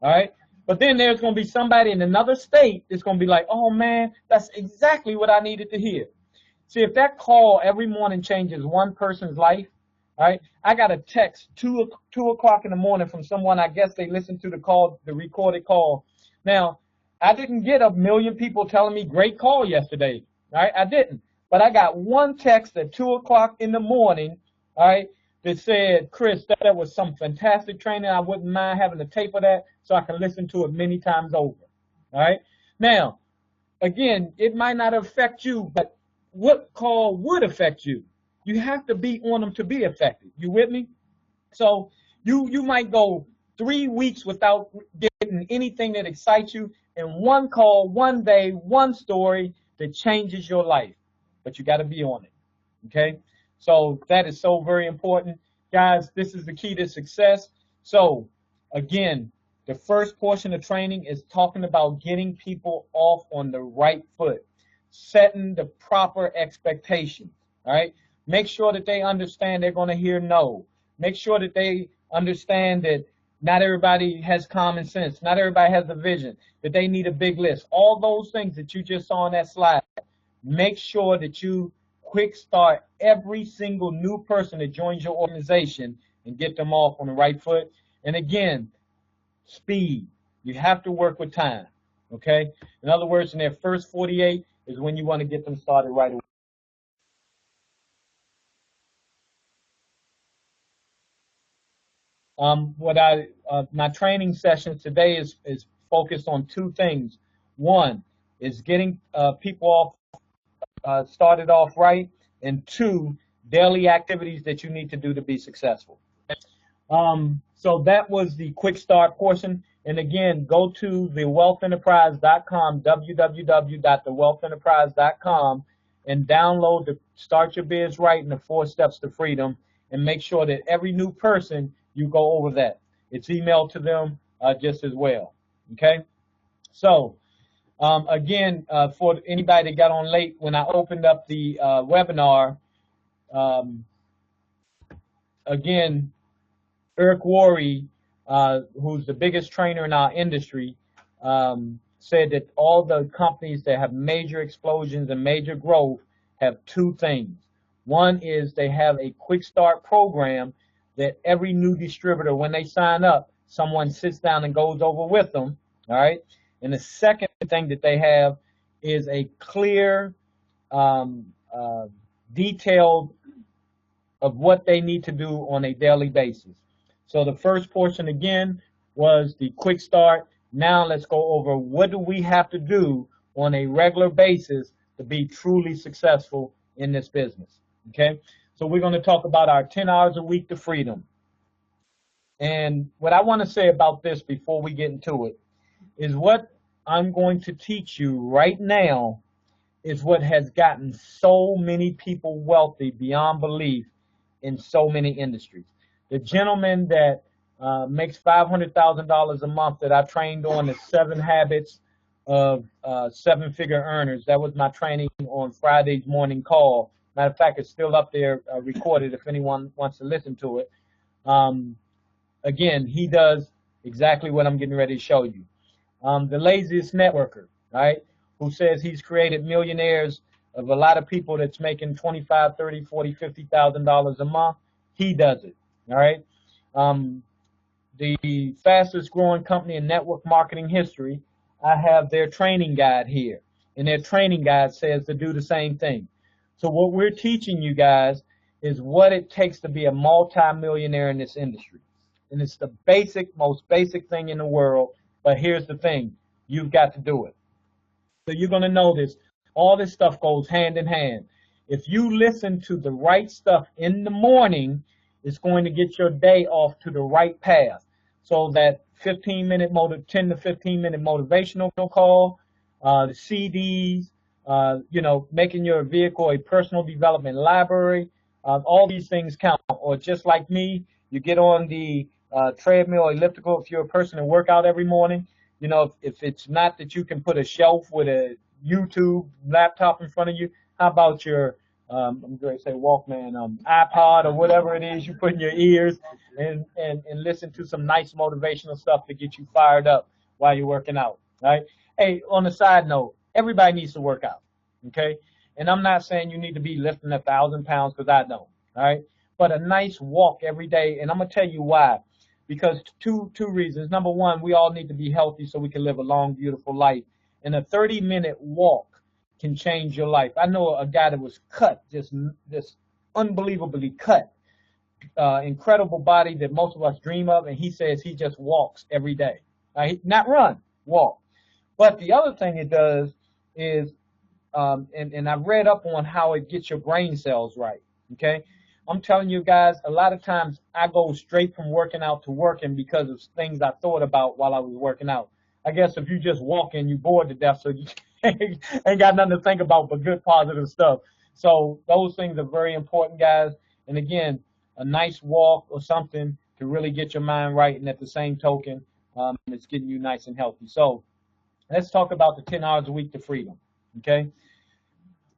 all right? But then there's going to be somebody in another state that's going to be like, oh, man, that's exactly what I needed to hear. See, if that call every morning changes one person's life, all right? I got a text 2 o'clock in the morning from someone, I guess they listened to the call, the recorded call. Now, I didn't get 1 million people telling me great call yesterday, all right? I didn't. But I got one text at 2 o'clock in the morning, all right, that said, Chris, that was some fantastic training. I wouldn't mind having a tape of that so I can listen to it many times over, all right? Now, again, it might not affect you, but what call would affect you? You have to be on them to be effective. You with me? So you might go 3 weeks without getting anything that excites you, and one call, one day, one story that changes your life. But you got to be on it, okay? So that is so very important. Guys, this is the key to success. So, again, the first portion of training is talking about getting people off on the right foot, setting the proper expectations, all right? Make sure that they understand they're going to hear no. Make sure that they understand that not everybody has common sense. Not everybody has a vision, that they need a big list. All those things that you just saw on that slide. Make sure that you quick start every single new person that joins your organization and get them off on the right foot. And again, speed. You have to work with time, okay? In other words, in their first 48 is when you want to get them started right away. My training sessions today is focused on 2 things. One is getting people off started off right, and 2, daily activities that you need to do to be successful. So that was the quick start portion. And again, go to thewealthenterprise.com, www.thewealthenterprise.com, and download the Start Your Biz Right and the 4 Steps to Freedom, and make sure that every new person, you go over that. It's emailed to them just as well, okay? So, again, for anybody that got on late, when I opened up the webinar, again, Eric Worre, who's the biggest trainer in our industry, said that all the companies that have major explosions and major growth have 2 things. One is they have a quick start program that every new distributor, when they sign up, someone sits down and goes over with them, all right? And the second thing that they have is a clear, detailed of what they need to do on a daily basis. So the first portion, again, was the quick start. Now let's go over what do we have to do on a regular basis to be truly successful in this business, okay? So we're going to talk about our 10 hours a week to freedom. And what I want to say about this before we get into it is what I'm going to teach you right now is what has gotten so many people wealthy beyond belief in so many industries. The gentleman that makes $500,000 a month that I trained on the 7 habits of 7-figure earners. That was my training on Friday's morning call. Matter of fact, it's still up there recorded if anyone wants to listen to it. Again, he does exactly what I'm getting ready to show you. The laziest networker, right, who says he's created millionaires of a lot of people that's making $25,000, $30,000, $40,000, $50,000 a month. He does it, all right? The fastest growing company in network marketing history, I have their training guide here. And their training guide says to do the same thing. So what we're teaching you guys is what it takes to be a multi-millionaire in this industry. And it's the most basic thing in the world. But here's the thing. You've got to do it. So you're going to notice all this stuff goes hand in hand. If you listen to the right stuff in the morning, it's going to get your day off to the right path. So that 10 to 15 minute motivational call, the CDs, making your vehicle a personal development library, all these things count. Or just like me, you get on the treadmill, elliptical, if you're a person that work out every morning, if it's not that you can put a shelf with a YouTube laptop in front of you? How about your I'm going to say Walkman, iPod or whatever it is you put in your ears and listen to some nice motivational stuff to get you fired up while you're working out, right? Hey, on the side note, everybody needs to work out, okay? And I'm not saying you need to be lifting 1,000 pounds because I don't, all right? But a nice walk every day, and I'm going to tell you why. Because two reasons. Number one, we all need to be healthy so we can live a long, beautiful life. And a 30-minute walk can change your life. I know a guy that was cut, just unbelievably cut, incredible body that most of us dream of, and he says he just walks every day. Not run, walk. But the other thing it does is, and I've read up on how it gets your brain cells right, okay? I'm telling you guys, a lot of times I go straight from working out to working because of things I thought about while I was working out. I guess if you just walking, you bored to death, so you ain't got nothing to think about but good positive stuff. So those things are very important, guys. And again, a nice walk or something to really get your mind right, and at the same token, it's getting you nice and healthy. So let's talk about the 10 hours a week to freedom, okay?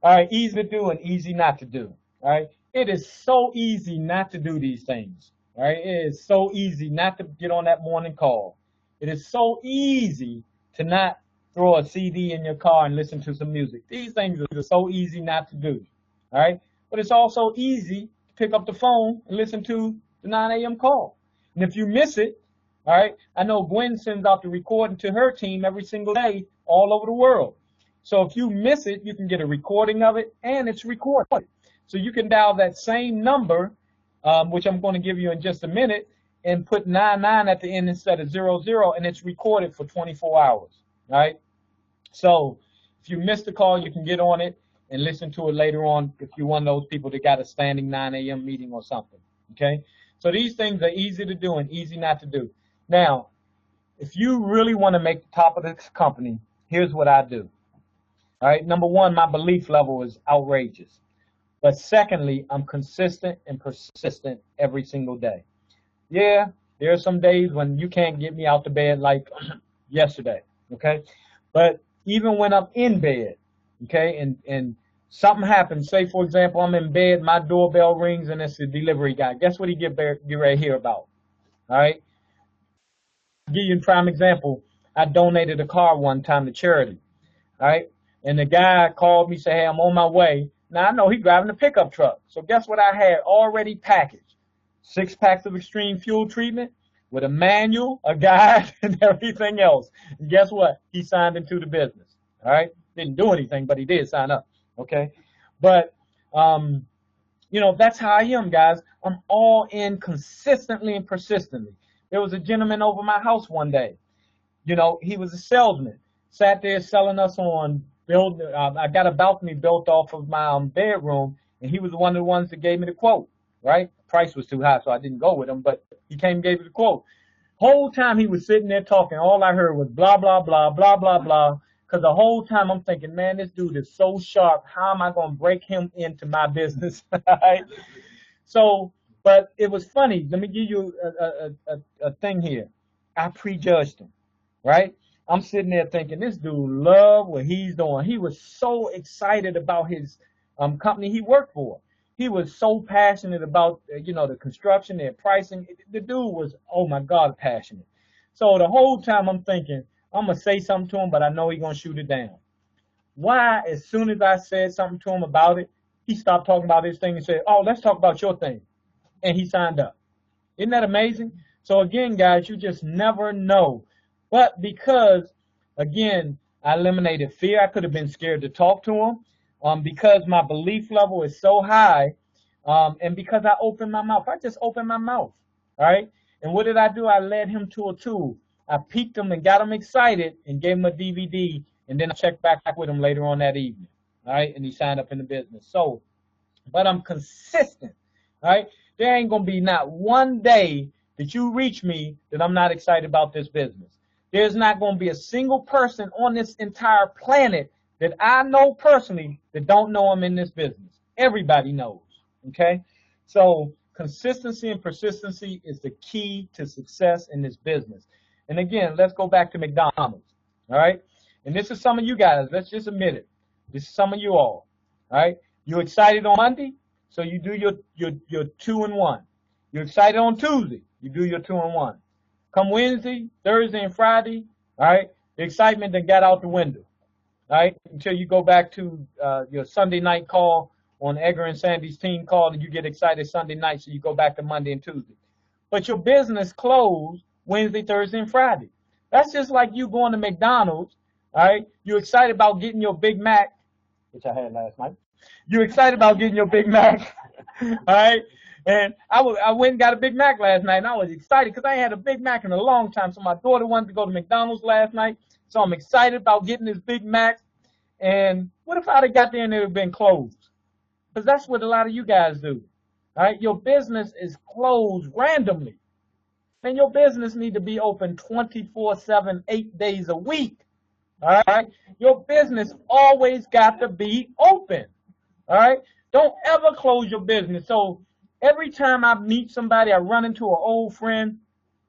All right, easy to do and easy not to do, all right? It is so easy not to do these things, all right? It is so easy not to get on that morning call. It is so easy to not throw a CD in your car and listen to some music. These things are so easy not to do, all right? But it's also easy to pick up the phone and listen to the 9 a.m. call. And if you miss it, all right, I know Gwen sends out the recording to her team every single day all over the world. So if you miss it, you can get a recording of it, and it's recorded. So you can dial that same number, which I'm going to give you in just a minute, and put 99 at the end instead of 00, and it's recorded for 24 hours, right? So if you missed the call, you can get on it and listen to it later on if you're one of those people that got a standing 9 a.m. meeting or something, okay? So these things are easy to do and easy not to do. Now, if you really want to make the top of this company, here's what I do, all right? Number one, my belief level is outrageous. But secondly, I'm consistent and persistent every single day. Yeah, there are some days when you can't get me out the bed like yesterday, okay? But even when I'm in bed, okay, and something happens, say, for example, I'm in bed, my doorbell rings, and it's the delivery guy. Guess what he get ready to hear about, all right? I'll give you a prime example. I donated a car one time to charity, all right? And the guy called me, said, hey, I'm on my way. Now, I know he's driving a pickup truck. So guess what I had already packaged? 6 packs of extreme fuel treatment with a manual, a guide, and everything else. And guess what? He signed into the business, all right? Didn't do anything, but he did sign up, okay? But, you know, that's how I am, guys. I'm all in consistently and persistently. There was a gentleman over my house one day. You know, he was a salesman, sat there selling us on I got a balcony built off of my bedroom, and he was one of the ones that gave me the quote, right? The price was too high, so I didn't go with him, but he came and gave me the quote. Whole time he was sitting there talking, all I heard was blah, blah, blah, blah, blah, blah, because the whole time I'm thinking, man, this dude is so sharp. How am I going to break him into my business, right? So, but it was funny. Let me give you a thing here. I prejudged him, right? I'm sitting there thinking, this dude love what he's doing. He was so excited about his company he worked for. He was so passionate about, you know, the construction, their pricing. The dude was, oh my God, passionate. So the whole time I'm thinking, I'm going to say something to him, but I know he's going to shoot it down. Why, as soon as I said something to him about it, he stopped talking about his thing and said, oh, let's talk about your thing. And he signed up. Isn't that amazing? So again, guys, you just never know. But because, again, I eliminated fear, I could have been scared to talk to him. Because my belief level is so high, and because I opened my mouth. I just opened my mouth, all right? And what did I do? I led him to a tool. I piqued him and got him excited and gave him a DVD, and then I checked back with him later on that evening, all right? And he signed up in the business. So, but I'm consistent, all right? There ain't going to be not one day that you reach me that I'm not excited about this business. There's not going to be a single person on this entire planet that I know personally that don't know I'm in this business. Everybody knows, okay? So consistency and persistency is the key to success in this business. And again, let's go back to McDonald's, all right? and this is some of you guys, let's just admit it. This is some of you all right? You're excited on Monday, so you do your 2 and 1. You're excited on Tuesday, you do your 2 and 1. Come Wednesday, Thursday, and Friday, all right, the excitement then got out the window, all right, until you go back to your Sunday night call on Edgar and Sandy's team call, and you get excited Sunday night, so you go back to Monday and Tuesday. But your business closed Wednesday, Thursday, and Friday. That's just like you going to McDonald's, all right? You're excited about getting your Big Mac, which I had last night. You're excited about getting your Big Mac, all right? And I went and got a Big Mac last night, and I was excited because I ain't had a Big Mac in a long time. So my daughter wanted to go to McDonald's last night, so I'm excited about getting this Big Mac. And what if I'd have got there and it would have been closed? Because that's what a lot of you guys do, all right? Your business is closed randomly. And your business need to be open 24/7, 8 days a week, all right? Your business always got to be open, all right? Don't ever close your business. So every time I meet somebody, I run into an old friend,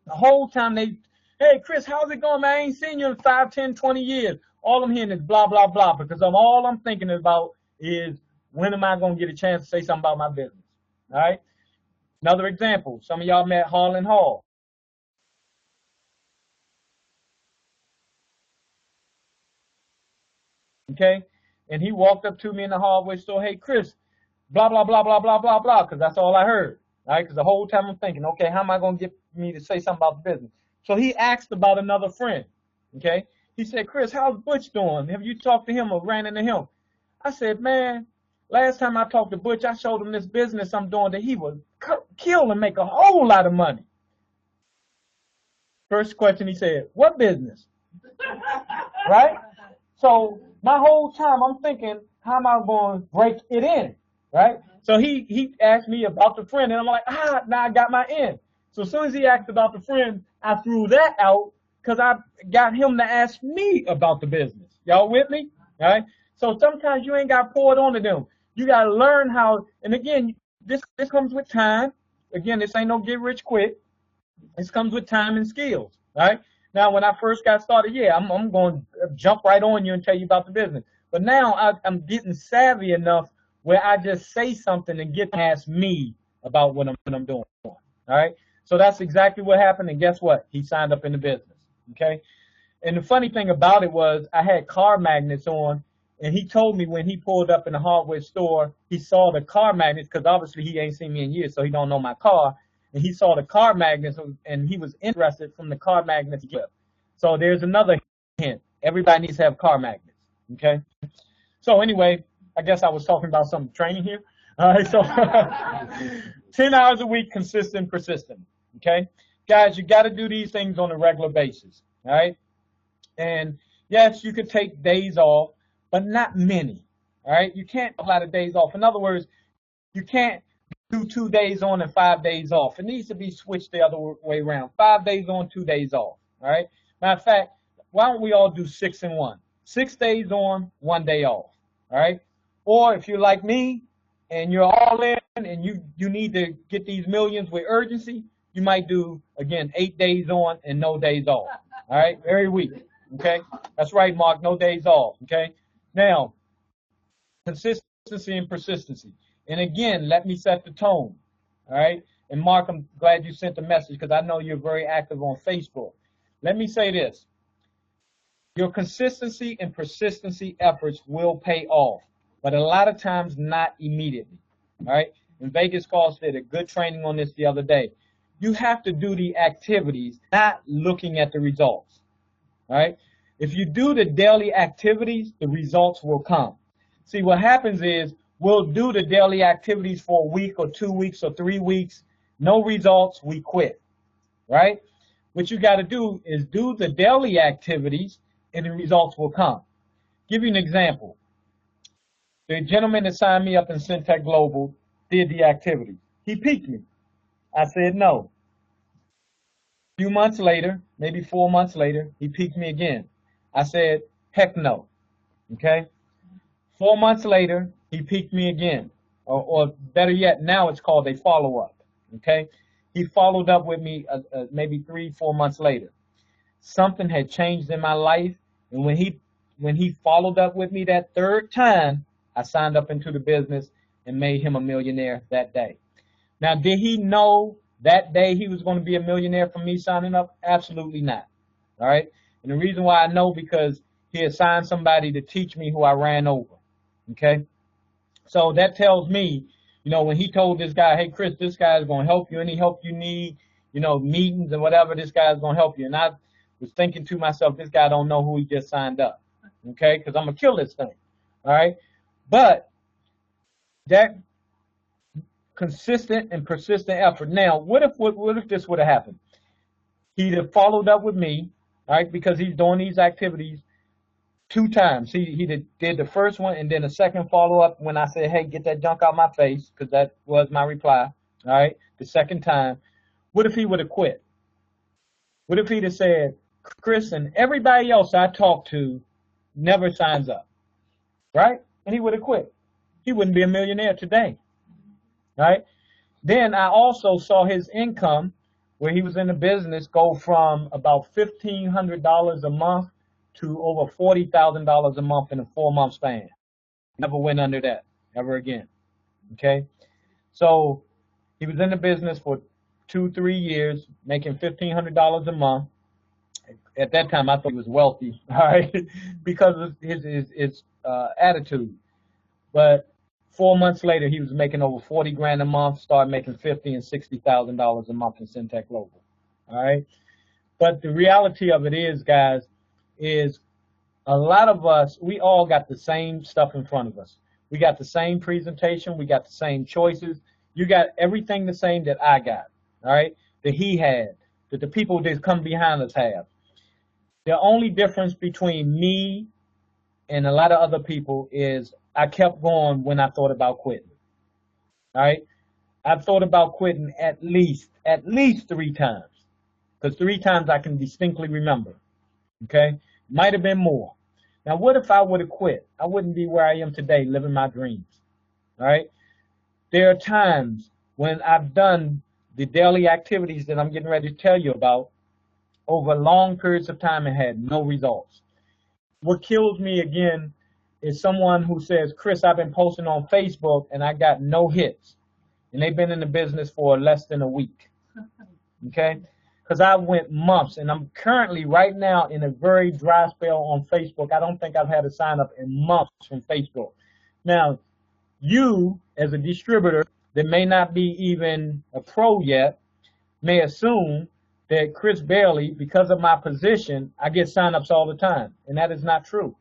the whole time they, hey, Chris, how's it going, man? I ain't seen you in 5, 10, 20 years. All I'm hearing is blah, blah, blah, because all I'm thinking about is when am I going to get a chance to say something about my business, all right? Another example, some of y'all met Harlan Hall. Okay, and he walked up to me in the hallway store, hey, Chris, blah, blah, blah, blah, blah, blah, blah, because that's all I heard, all right? Because the whole time I'm thinking, okay, how am I going to get me to say something about the business? So he asked about another friend, okay? He said, Chris, how's Butch doing? Have you talked to him or ran into him? I said, man, last time I talked to Butch, I showed him this business I'm doing that he would kill and make a whole lot of money. First question he said, what business? Right? So my whole time I'm thinking, how am I going to break it in, right? So he asked me about the friend, and I'm like, now I got my in. So as soon as he asked about the friend, I threw that out because I got him to ask me about the business. Y'all with me? All right? So sometimes you ain't got poured onto them. You got to learn how, and again, this comes with time. Again, this ain't no get rich quick. This comes with time and skills, right? Now, when I first got started, yeah, I'm going to jump right on you and tell you about the business. But now I'm getting savvy enough where I just say something and get to ask me about what I'm doing. All right? So that's exactly what happened. And guess what? He signed up in the business. Okay? And the funny thing about it was I had car magnets on, and he told me when he pulled up in the hardware store, he saw the car magnets because obviously he ain't seen me in years, so he don't know my car. And he saw the car magnets, and he was interested from the car magnets. So there's another hint. Everybody needs to have car magnets, okay? So anyway, I guess I was talking about some training here. All right, so 10 hours a week, consistent, persistent, okay? Guys, you got to do these things on a regular basis, all right? And yes, you could take days off, but not many, all right? You can't have a lot of days off. In other words, you can't do 2 days on and 5 days off. It needs to be switched the other way around. 5 days on, 2 days off. All right. Matter of fact, why don't we all do 6 and 1? 6 days on, 1 day off. All right. Or if you're like me and you're all in and you need to get these millions with urgency, you might do again 8 days on and no days off. All right. Every week. Okay. That's right, Mark. No days off. Okay. Now, consistency and persistency. And again, let me set the tone, all right? And Mark, I'm glad you sent the message because I know you're very active on Facebook. Let me say this. Your consistency and persistency efforts will pay off, but a lot of times not immediately, all right? And Vegas Calls did a good training on this the other day. You have to do the activities, not looking at the results, all right? If you do the daily activities, the results will come. See, what happens is, we'll do the daily activities for a week or 2 weeks or 3 weeks. No results, we quit, right? What you got to do is do the daily activities and the results will come. Give you an example. The gentleman that signed me up in Syntech Global did the activity. He piqued me. I said no. A few months later, maybe 4 months later, he piqued me again. I said, heck no, okay? 4 months later, he piqued me again, or better yet, now it's called a follow-up, okay? He followed up with me maybe 3, 4 months later. Something had changed in my life, and when he when he followed up with me that third time, I signed up into the business and made him a millionaire that day. Now, did he know that day he was going to be a millionaire from me signing up? Absolutely not. All right. And the reason why I know, because he assigned somebody to teach me who I ran over. Okay. So that tells me, you know, when he told this guy, hey, Chris, this guy is going to help you, any help you need, you know, meetings and whatever, this guy is going to help you. And I was thinking to myself, this guy don't know who he just signed up. Okay. Because I'm going to kill this thing. All right. But that consistent and persistent effort. Now, what if this would have happened? He'd have followed up with me, right? Because he's doing these activities 2 times. He did the first one and then a second follow up when I said, hey, get that junk out my face, because that was my reply. All right. The second time. What if he would have quit? What if he'd have said, Chris and everybody else I talk to never signs up, right? And he would have quit. He wouldn't be a millionaire today, right? Then I also saw his income, where he was in the business, go from about $1,500 a month to over $40,000 a month in a 4-month span. Never went under that ever again. Okay, so he was in the business for 2-3 years, making $1,500 a month. At that time, I thought he was wealthy, all right, because of his attitude. But 4 months later, he was making over 40 grand a month, started making $50,000 and $60,000 a month in Syntec Global. All right. But the reality of it is, guys, is a lot of us, we all got the same stuff in front of us. We got the same presentation. We got the same choices. You got everything the same that I got, all right, that he had, that the people that come behind us have. The only difference between me and a lot of other people is I kept going when I thought about quitting. All right. I've thought about quitting at least 3 times, because 3 times I can distinctly remember. Okay. Might have been more. Now, what if I would have quit? I wouldn't be where I am today, living my dreams. All right. There are times when I've done the daily activities that I'm getting ready to tell you about over long periods of time and had no results. What kills me again is someone who says, Chris, I've been posting on Facebook and I got no hits. And they've been in the business for less than a week. Okay? Because I went months, and I'm currently right now in a very dry spell on Facebook. I don't think I've had a sign up in months from Facebook. Now, you as a distributor that may not be even a pro yet may assume that Chris Bailey, because of my position, I get signups all the time. And that is not true.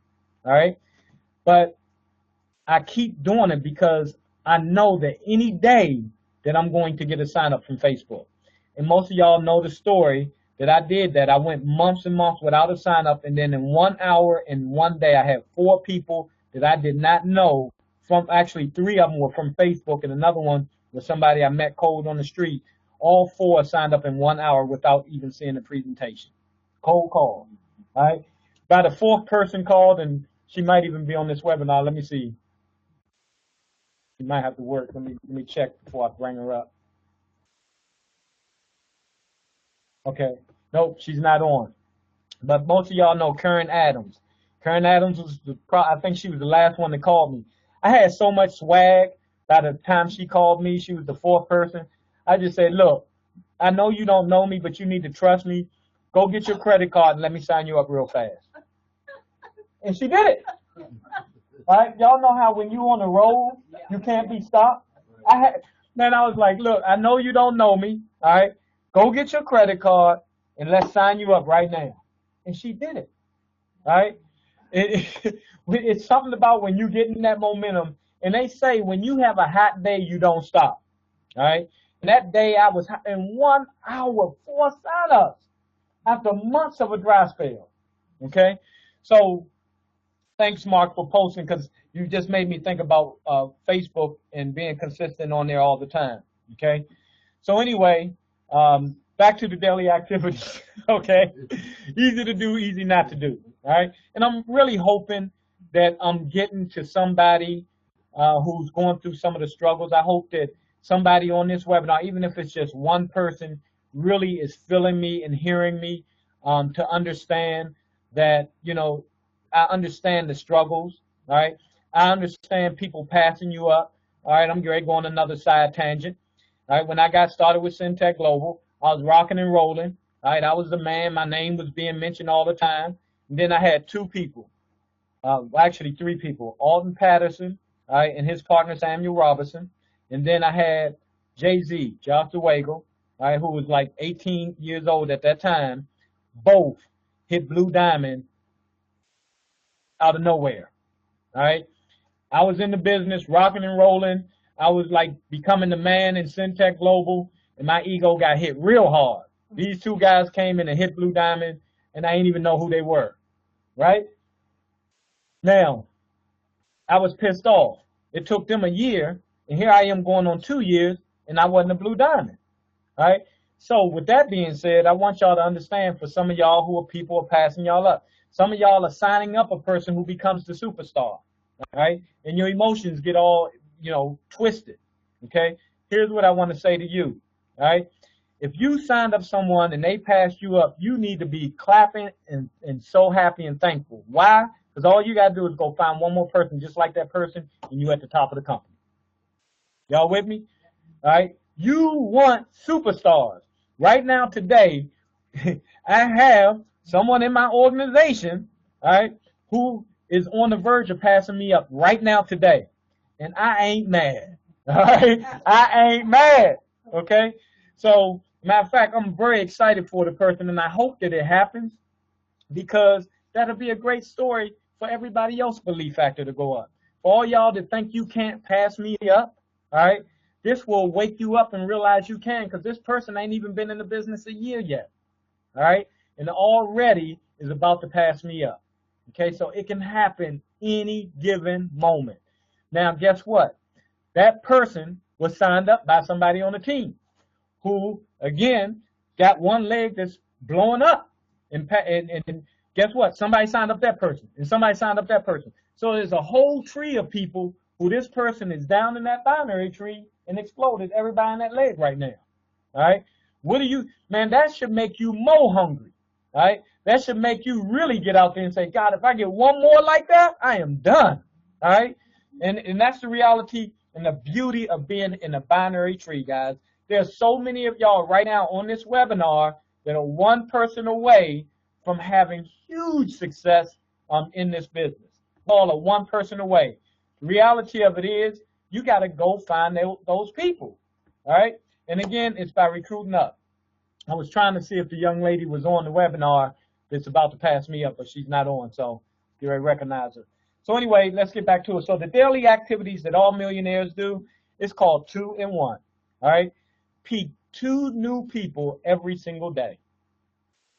All right? But I keep doing it because I know that any day that I'm going to get a sign up from Facebook. And most of y'all know the story that I did that. I went months and months without a sign up, and then in 1 hour and 1 day I had 4 people that I did not know. From actually 3 of them were from Facebook, and another one was somebody I met cold on the street. All 4 signed up in 1 hour without even seeing the presentation. Cold call. All right. About the 4th person called, and she might even be on this webinar. Let me see. She might have to work. Let me check before I bring her up. Okay. Nope, she's not on. But most of y'all know Karen Adams. Karen Adams was I think she was the last one that called me. I had so much swag by the time she called me. She was the 4th person. I just said, look, I know you don't know me, but you need to trust me. Go get your credit card and let me sign you up real fast. And she did it. All right? Y'all know how when you on the road, you can't be stopped. Then I was like, look, I know you don't know me. All right? Go get your credit card and let's sign you up right now. And she did it. All right? It's something about when you get in that momentum. And they say when you have a hot day, you don't stop. All right? And that day I was in 1 hour, 4 signups after months of a dry spell. Okay? So thanks, Mark, for posting, because you just made me think about Facebook and being consistent on there all the time. Okay? So anyway, back to the daily activities. Okay? Easy to do, easy not to do. All right? And I'm really hoping that I'm getting to somebody who's going through some of the struggles. I hope that somebody on this webinar, even if it's just one person, really is feeling me and hearing me to understand that, you know, I understand the struggles, all right? I understand people passing you up, all right? I'm going to go on another side tangent, all right? When I got started with Syntech Global, I was rocking and rolling, all right? I was the man. My name was being mentioned all the time. And then I had two people, actually three people, Alton Patterson, all right, and his partner Samuel Robinson. And then I had Jay-Z, Josh DeWagle, all right, who was like 18 years old at that time. Both hit Blue Diamond out of nowhere, all right? I was in the business, rocking and rolling. I was like becoming the man in Syntech Global, and my ego got hit real hard. These two guys came in and hit Blue Diamond, and I didn't even know who they were, right? Now, I was pissed off. It took them a year, and here I am going on 2 years, and I wasn't a Blue Diamond, all right? So with that being said, I want y'all to understand, for some of y'all who are people are passing y'all up, some of y'all are signing up a person who becomes the superstar, all right? And your emotions get all, twisted, okay? Here's what I want to say to you, all right? If you signed up someone and they passed you up, you need to be clapping and so happy and thankful. Why? Because all you got to do is go find one more person just like that person, and you're at the top of the company. Y'all with me? All right? You want superstars. Right now, today, I have someone in my organization, all right, who is on the verge of passing me up right now today. And I ain't mad. All right? I ain't mad. Okay? So, matter of fact, I'm very excited for the person, and I hope that it happens, because that'll be a great story for everybody else's belief factor to go up. For all y'all that think you can't pass me up, all right, this will wake you up and realize you can, because this person ain't even been in the business a year yet, all right, and already is about to pass me up. Okay, so it can happen any given moment. Now, guess what? That person was signed up by somebody on the team who, again, got one leg that's blowing up. And guess what? Somebody signed up that person, and somebody signed up that person. So there's a whole tree of people who this person is down in that binary tree and exploded everybody in that leg right now. All right? What do you, man, that should make you more hungry. All right? That should make you really get out there and say, God, if I get one more like that, I am done. All right? And that's the reality and the beauty of being in a binary tree, guys. There's so many of y'all right now on this webinar that are one person away from having huge success in this business. All are one person away. The reality of it is you got to go find those people. All right? And again, it's by recruiting up. I was trying to see if the young lady was on the webinar that's about to pass me up, but she's not on, so you already recognize her. So anyway, let's get back to it. So the daily activities that all millionaires do is called 2 in 1. All right? Pick 2 new people every single day.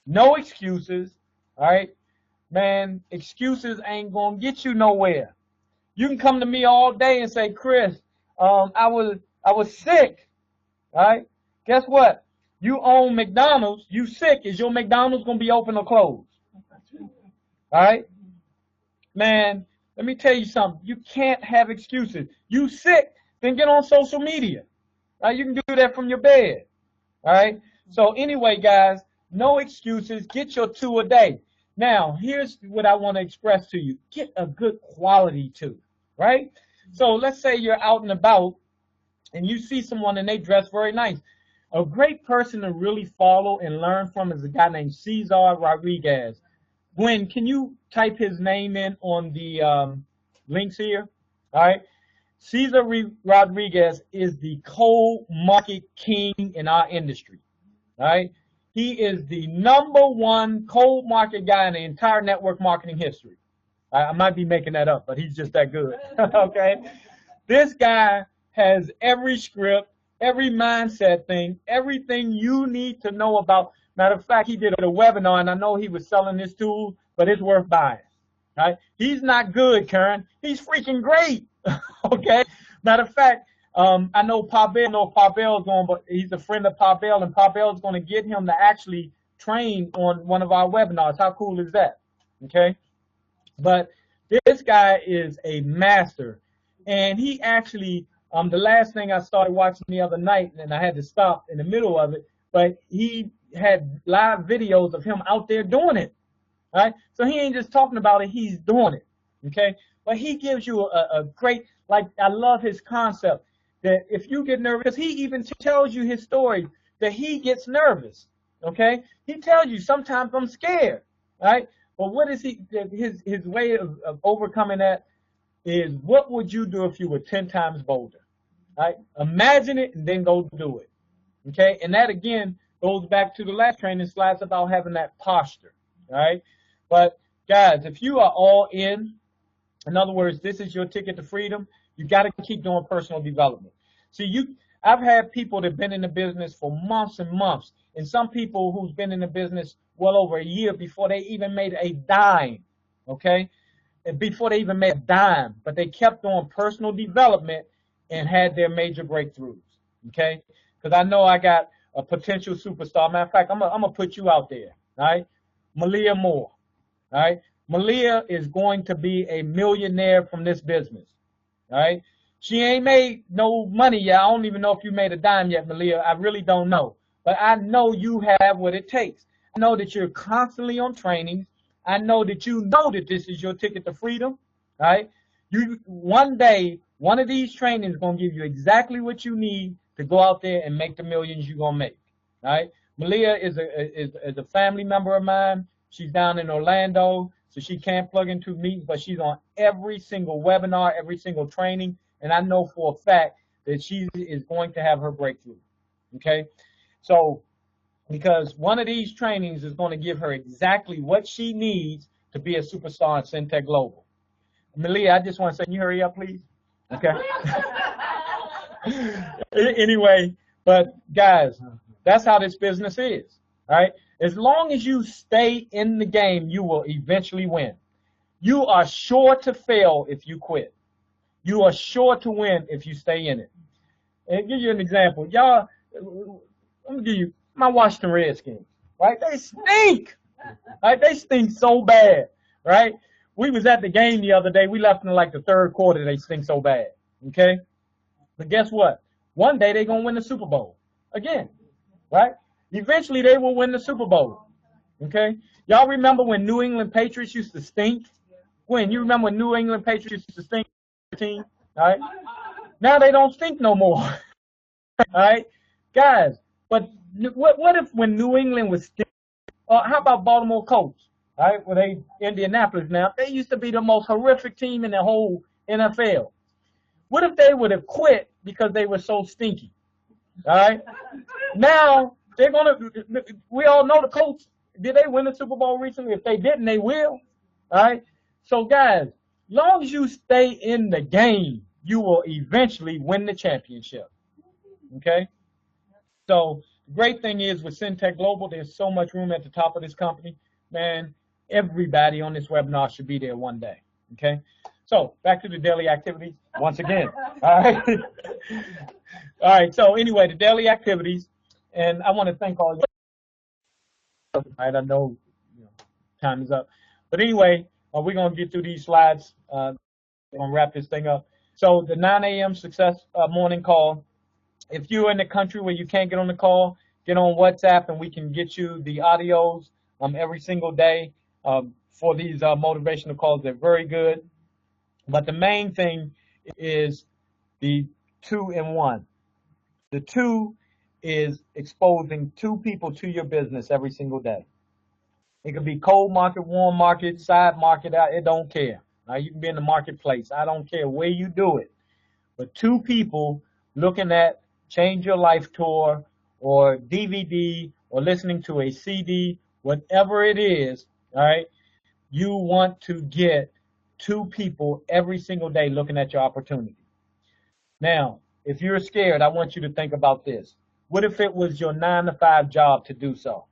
No excuses. All right? Man, excuses ain't going to get you nowhere. You can come to me all day and say, Chris, I was sick. All right? Guess what? You own McDonald's. You sick. Is your McDonald's going to be open or closed? All right? Man, let me tell you something. You can't have excuses. You sick, then get on social media. All right? You can do that from your bed. All right? So anyway, guys, no excuses. Get your 2 a day. Now, here's what I want to express to you. Get a good quality 2, right? So let's say you're out and about and you see someone and they dress very nice. A great person to really follow and learn from is a guy named Cesar Rodriguez. Gwen, can you type his name in on the links here? All right. Cesar Rodriguez is the cold market king in our industry. All right. He is the #1 cold market guy in the entire network marketing history. I might be making that up, but he's just that good. Okay. This guy has every script, every mindset thing, everything you need to know about. Matter of fact, he did a webinar, and I know he was selling this tool, but it's worth buying. Right? He's not good, Karen. He's freaking great. Okay? Matter of fact, I know Pavel is going, but he's a friend of Pavel, and Pavel is going to get him to actually train on one of our webinars. How cool is that? Okay? But this guy is a master, and he actually, the last thing I started watching the other night, and I had to stop in the middle of it, but he had live videos of him out there doing it. All right? So he ain't just talking about it, he's doing it. Okay? But he gives you a great, like, I love his concept that if you get nervous, he even tells you his story that he gets nervous. Okay? He tells you sometimes I'm scared. Right? But what is his way of overcoming that is, what would you do if you were 10 times bolder? Right? Imagine it and then go do it. Okay? And that again goes back to the last training slides about having that posture. Right? But guys, if you are all in other words, this is your ticket to freedom, you got to keep doing personal development. See, I've had people that have been in the business for months and months, and some people who's been in the business well over a year before they even made a dime, okay? And before they even made a dime, but they kept doing personal development and had their major breakthroughs, okay? Because I know I got a potential superstar. Matter of fact, I'm gonna put you out there, all right? Malia Moore, all right? Malia is going to be a millionaire from this business, all right? She ain't made no money yet. I don't even know if you made a dime yet, Malia. I really don't know. But I know you have what it takes. I know that you're constantly on trainings. I know that you know that this is your ticket to freedom, all right? One day, one of these trainings is going to give you exactly what you need to go out there and make the millions you're going to make, all right? Malia is a family member of mine. She's down in Orlando. So she can't plug into meetings, but she's on every single webinar, every single training, and I know for a fact that she is going to have her breakthrough, okay? So, because one of these trainings is going to give her exactly what she needs to be a superstar in Syntech Global. Malia, I just want to say, can you hurry up, please? Okay? Anyway, but guys, that's how this business is, all right? As long as you stay in the game, you will eventually win. You are sure to fail if you quit. You are sure to win if you stay in it. And I'll give you an example. Y'all, let me give you my Washington Redskins, right? They stink. Right? They stink so bad, right? We was at the game the other day. We left in like the third quarter. They stink so bad, okay? But guess what? One day they're going to win the Super Bowl again, right? Eventually, they will win the Super Bowl, okay? Y'all remember when New England Patriots used to stink? When? You remember when New England Patriots used to stink? Team, all right? Now they don't stink no more, all right? Guys, but what if when New England was stink? How about Baltimore Colts, all right? Well, they Indianapolis now. They used to be the most horrific team in the whole NFL. What if they would have quit because they were so stinky, all right? Now, they're going to, we all know the Colts, did they win the Super Bowl recently? If they didn't, they will. All right? So, guys, long as you stay in the game, you will eventually win the championship. Okay? So, the great thing is with Syntech Global, there's so much room at the top of this company. Man, everybody on this webinar should be there one day. Okay? So, back to the daily activities once again. All right? All right, so anyway, the daily activities. And I want to thank all you. All right, I know, time is up. But anyway, we're going to get through these slides. We're going to wrap this thing up. So the 9 a.m. success morning call. If you're in the country where you can't get on the call, get on WhatsApp and we can get you the audios every single day for these motivational calls. They're very good. But the main thing is the 2-in-1. The 2 is exposing 2 people to your business every single day. It could be cold market, warm market, side market, it don't care. Now, you can be in the marketplace. I don't care where you do it. But 2 people looking at Change Your Life Tour or DVD or listening to a CD, whatever it is, all right, you want to get 2 people every single day looking at your opportunity. Now, if you're scared, I want you to think about this. What if it was your 9-to-5 job to do so?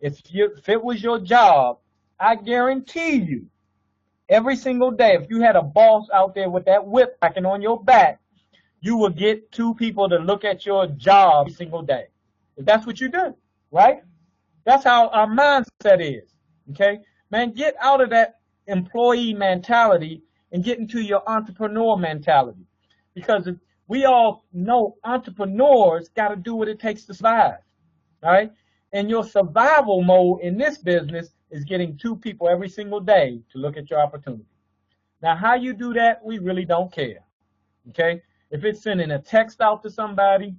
If it was your job, I guarantee you, every single day, if you had a boss out there with that whip packing on your back, you will get 2 people to look at your job every single day. If that's what you do, right? That's how our mindset is, okay? Man, get out of that employee mentality and get into your entrepreneur mentality. Because we all know entrepreneurs got to do what it takes to survive, all right? And your survival mode in this business is getting 2 people every single day to look at your opportunity. Now, how you do that, we really don't care. Okay? If it's sending a text out to somebody,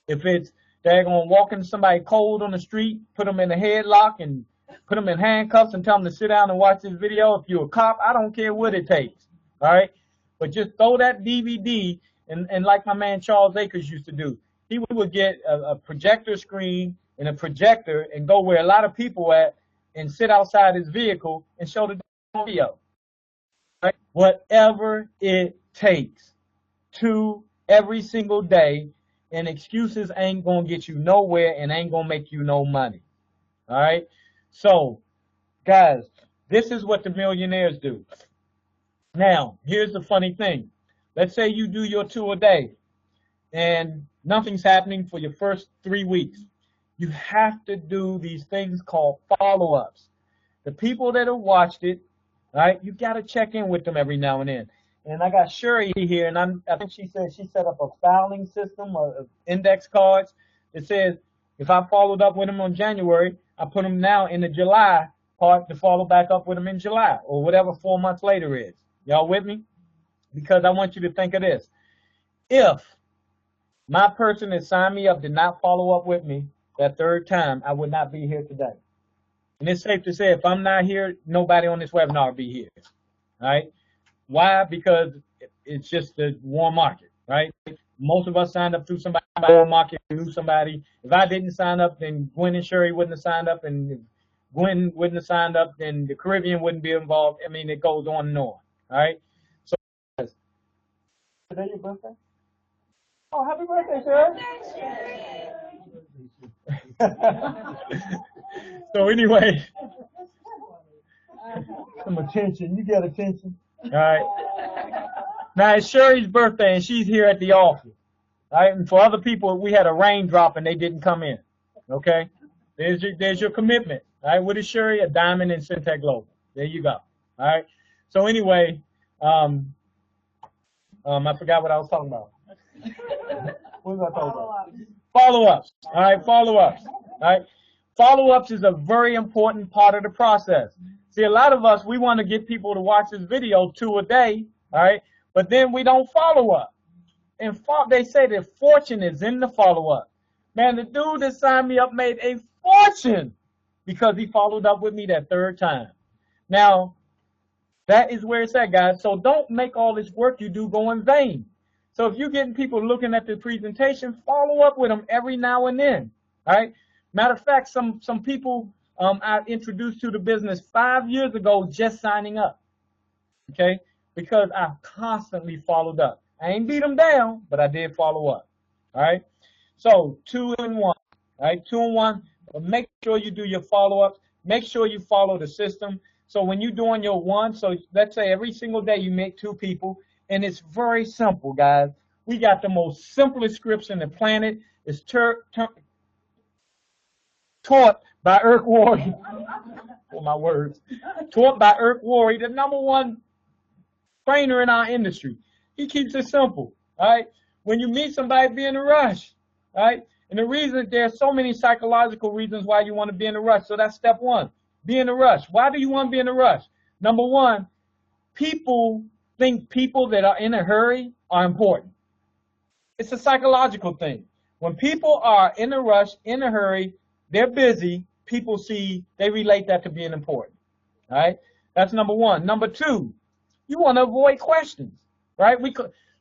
if it's they're going to walk into somebody cold on the street, put them in a headlock and put them in handcuffs and tell them to sit down and watch this video. If you're a cop, I don't care what it takes. All right? But just throw that DVD, and like my man Charles Akers used to do, he would get a projector screen and a projector and go where a lot of people at and sit outside his vehicle and show the video. Right? Whatever it takes to every single day, and excuses ain't going to get you nowhere and ain't going to make you no money. All right? So, guys, this is what the millionaires do. Now, here's the funny thing. Let's say you do your 2 a day and nothing's happening for your first 3 weeks. You have to do these things called follow-ups. The people that have watched it, right, you got to check in with them every now and then. And I got Shuri here, and I think she said she set up a filing system of index cards. It says if I followed up with them on January, I put them now in the July part to follow back up with them in July or whatever 4 months later is. Y'all with me? Because I want you to think of this. If my person that signed me up did not follow up with me that 3rd time, I would not be here today. And it's safe to say if I'm not here, nobody on this webinar will be here. All right? Why? Because it's just a warm market, right? Most of us signed up through somebody in the warm market, knew somebody. If I didn't sign up, then Gwen and Shuri wouldn't have signed up, and if Gwen wouldn't have signed up, then the Caribbean wouldn't be involved. I mean, it goes on and on, all right? So, today your birthday? Oh, happy birthday, Shuri! So anyway, some attention. You get attention. All right. Now it's Shuri's birthday, and she's here at the office. All right. And for other people, we had a raindrop and they didn't come in. Okay. There's your commitment. All right. What is Shuri? A diamond in Syntec Global. There you go. All right. So anyway, I forgot what I was talking about. What was I talking about? Follow-ups. All right. Follow-ups. All right. Follow-ups is a very important part of the process. See, a lot of us, we want to get people to watch this video 2 a day, all right? But then we don't follow up. And they say that fortune is in the follow-up. Man, the dude that signed me up made a fortune because he followed up with me that 3rd time. Now, that is where it's at, guys. So don't make all this work you do go in vain. So if you're getting people looking at the presentation, follow up with them every now and then, all right? Matter of fact, some people I introduced to the business 5 years ago just signing up, okay, because I constantly followed up. I ain't beat them down, but I did follow up, all right? So 2 in 1, all right, 2 in 1, but make sure you do your follow-ups. Make sure you follow the system. So when you're doing your 1, so let's say every single day you make 2 people, and it's very simple, guys. We got the most simplest scripts in the planet. It's taught by Irk Worre, for my words, taught by Irk Worre, the #1 trainer in our industry. He keeps it simple, all right? When you meet somebody, be in a rush, all right? And the reason, there's so many psychological reasons why you want to be in a rush. So that's step 1, be in a rush. Why do you want to be in a rush? #1, people think people that are in a hurry are important. It's a psychological thing. When people are in a rush, in a hurry, they're busy, people see, they relate that to being important, all right? That's #1. #2, you want to avoid questions, right?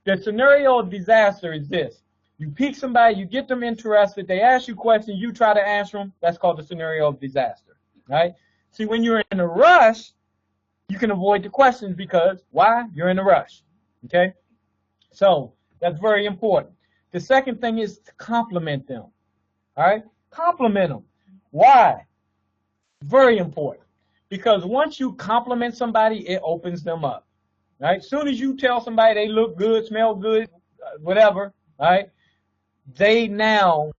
The scenario of disaster is this. You pick somebody, you get them interested, they ask you questions, you try to answer them. That's called the scenario of disaster, right? See, when you're in a rush, you can avoid the questions because, why? You're in a rush, okay? So that's very important. The second thing is to compliment them, all right? Compliment them. Why? Very important. Because once you compliment somebody, it opens them up. Right? As soon as you tell somebody they look good, smell good, whatever, right? They now,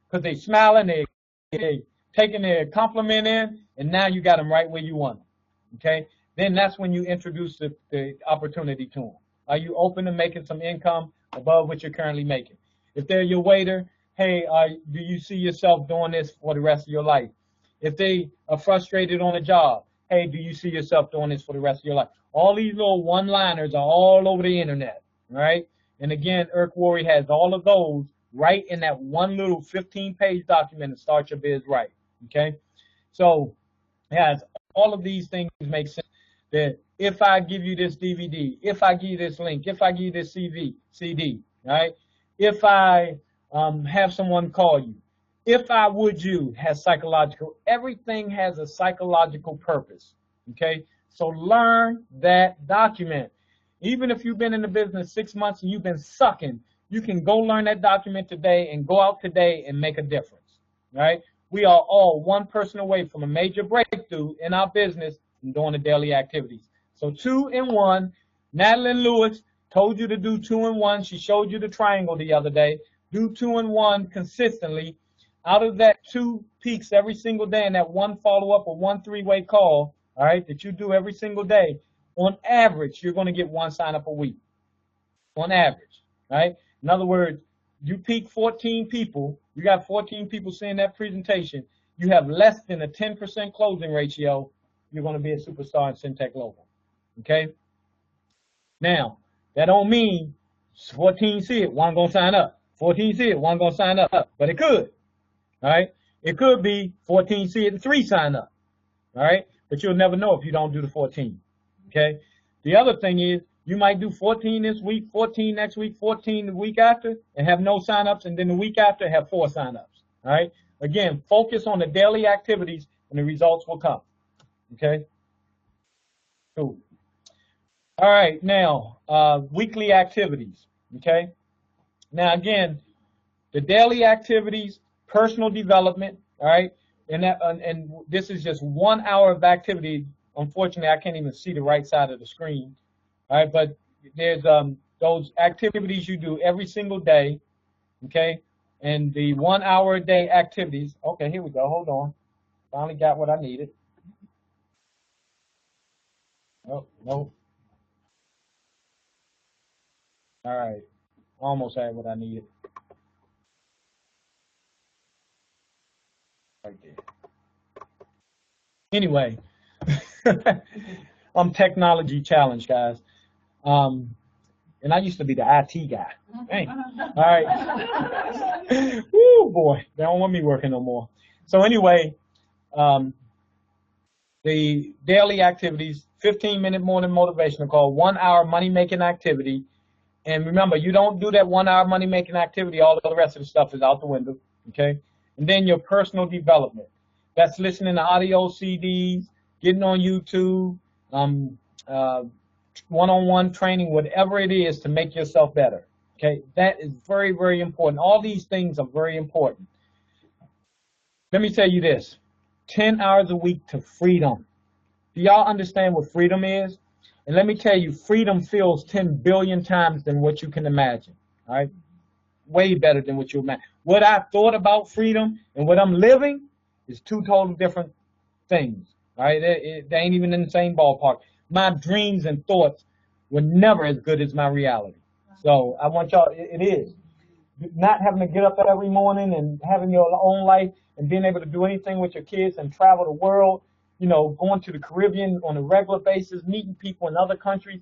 because they smiling, they taking their compliment in, and now you got them right where you want them. Okay? Then that's when you introduce the opportunity to them. Are you open to making some income above what you're currently making? If they're your waiter, hey, do you see yourself doing this for the rest of your life? If they are frustrated on a job, hey, do you see yourself doing this for the rest of your life? All these little one-liners are all over the internet, right? And again, Irk Worre has all of those right in that one little 15-page document to start your biz right, okay? So it has all of these things make sense. That if I give you this DVD, if I give you this link, if I give you this CD, right? If I have someone call you, if I would you has psychological, everything has a psychological purpose, okay? So learn that document. Even if you've been in the business 6 months and you've been sucking, you can go learn that document today and go out today and make a difference, right? We are all one person away from a major breakthrough in our business and doing the daily activities. So 2 in 1, Natalie Lewis told you to do 2 in 1. She showed you the triangle the other day. Do 2 in 1 consistently. Out of that 2 peaks every single day and that 1 follow-up or 1 3-way call, all right, that you do every single day, on average, you're going to get 1 sign-up a week, on average, right? In other words, you peak 14 people, you got 14 people seeing that presentation, you have less than a 10% closing ratio, you're going to be a superstar in Syntech Global, okay? Now, that don't mean 14 see it, 1 going to sign up. 14 see it, 1 going to sign up, but it could. All right, it could be 14 see it and 3 sign up. All right, but you'll never know if you don't do the 14. Okay. The other thing is you might do 14 this week, 14 next week, 14 the week after, and have no sign-ups, and then the week after have 4 sign-ups. All right. Again, focus on the daily activities, and the results will come. Okay. Cool. All right. Now, weekly activities. Okay. Now, again, the daily activities. Personal development, all right, and this is just 1 hour of activity. Unfortunately, I can't even see the right side of the screen, all right, but there's those activities you do every single day, okay, and the 1 hour a day activities. Okay, here we go. Hold on, finally got what I needed. Oh no. All right, almost had what I needed. Right there. Anyway, I'm technology challenged, guys. And I used to be the IT guy. Dang. All right. Woo, boy, they don't want me working no more. So anyway, the daily activities, 15-minute morning motivational call, 1 hour money-making activity. And remember, you don't do that 1 hour money-making activity, all of the rest of the stuff is out the window, okay? And then your personal development. That's listening to audio CDs, getting on YouTube, one-on-one training, whatever it is to make yourself better. Okay, that is very, very important. All these things are very important. Let me tell you this, 10 hours a week to freedom. Do y'all understand what freedom is? And let me tell you, freedom feels 10 billion times than what you can imagine, all right? Way better than what you imagine. What I thought about freedom and what I'm living is 2 total different things, all right? They ain't even in the same ballpark. My dreams and thoughts were never as good as my reality. So I want y'all, it is. Not having to get up every morning and having your own life and being able to do anything with your kids and travel the world, you know, going to the Caribbean on a regular basis, meeting people in other countries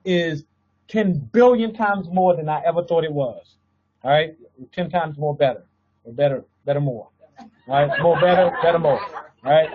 is 10 billion times more than I ever thought it was. All right, 10 times more better, or better more. All right, more better more. All right.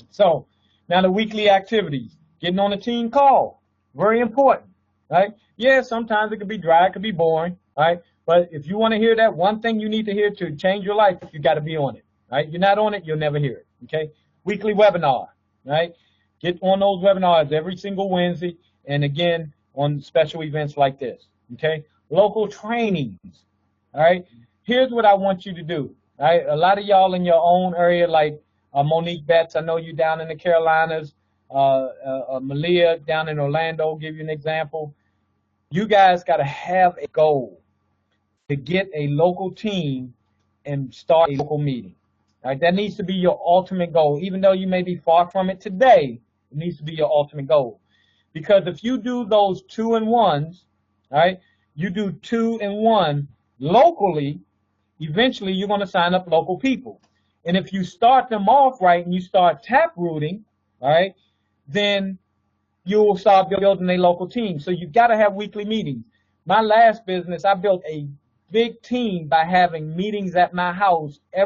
So now the weekly activities, getting on a team call, very important. Right? Yeah, sometimes it could be dry, it could be boring. All right, but if you want to hear that one thing you need to hear to change your life, you got to be on it. Right? You're not on it, you'll never hear it. Okay. Weekly webinar. Right? Get on those webinars every single Wednesday, and again on special events like this. Okay. Local trainings, all right? Here's what I want you to do, all right? A lot of y'all in your own area, like Monique Betts, I know you down in the Carolinas, Malia down in Orlando, give you an example. You guys got to have a goal to get a local team and start a local meeting, all right? That needs to be your ultimate goal. Even though you may be far from it today, it needs to be your ultimate goal. Because if you do those 2 in 1s, all right, you do 2 in 1 locally, eventually you're going to sign up local people. And if you start them off right and you start tap rooting, all right, then you will start building a local team. So you've got to have weekly meetings. My last business, I built a big team by having meetings at my house I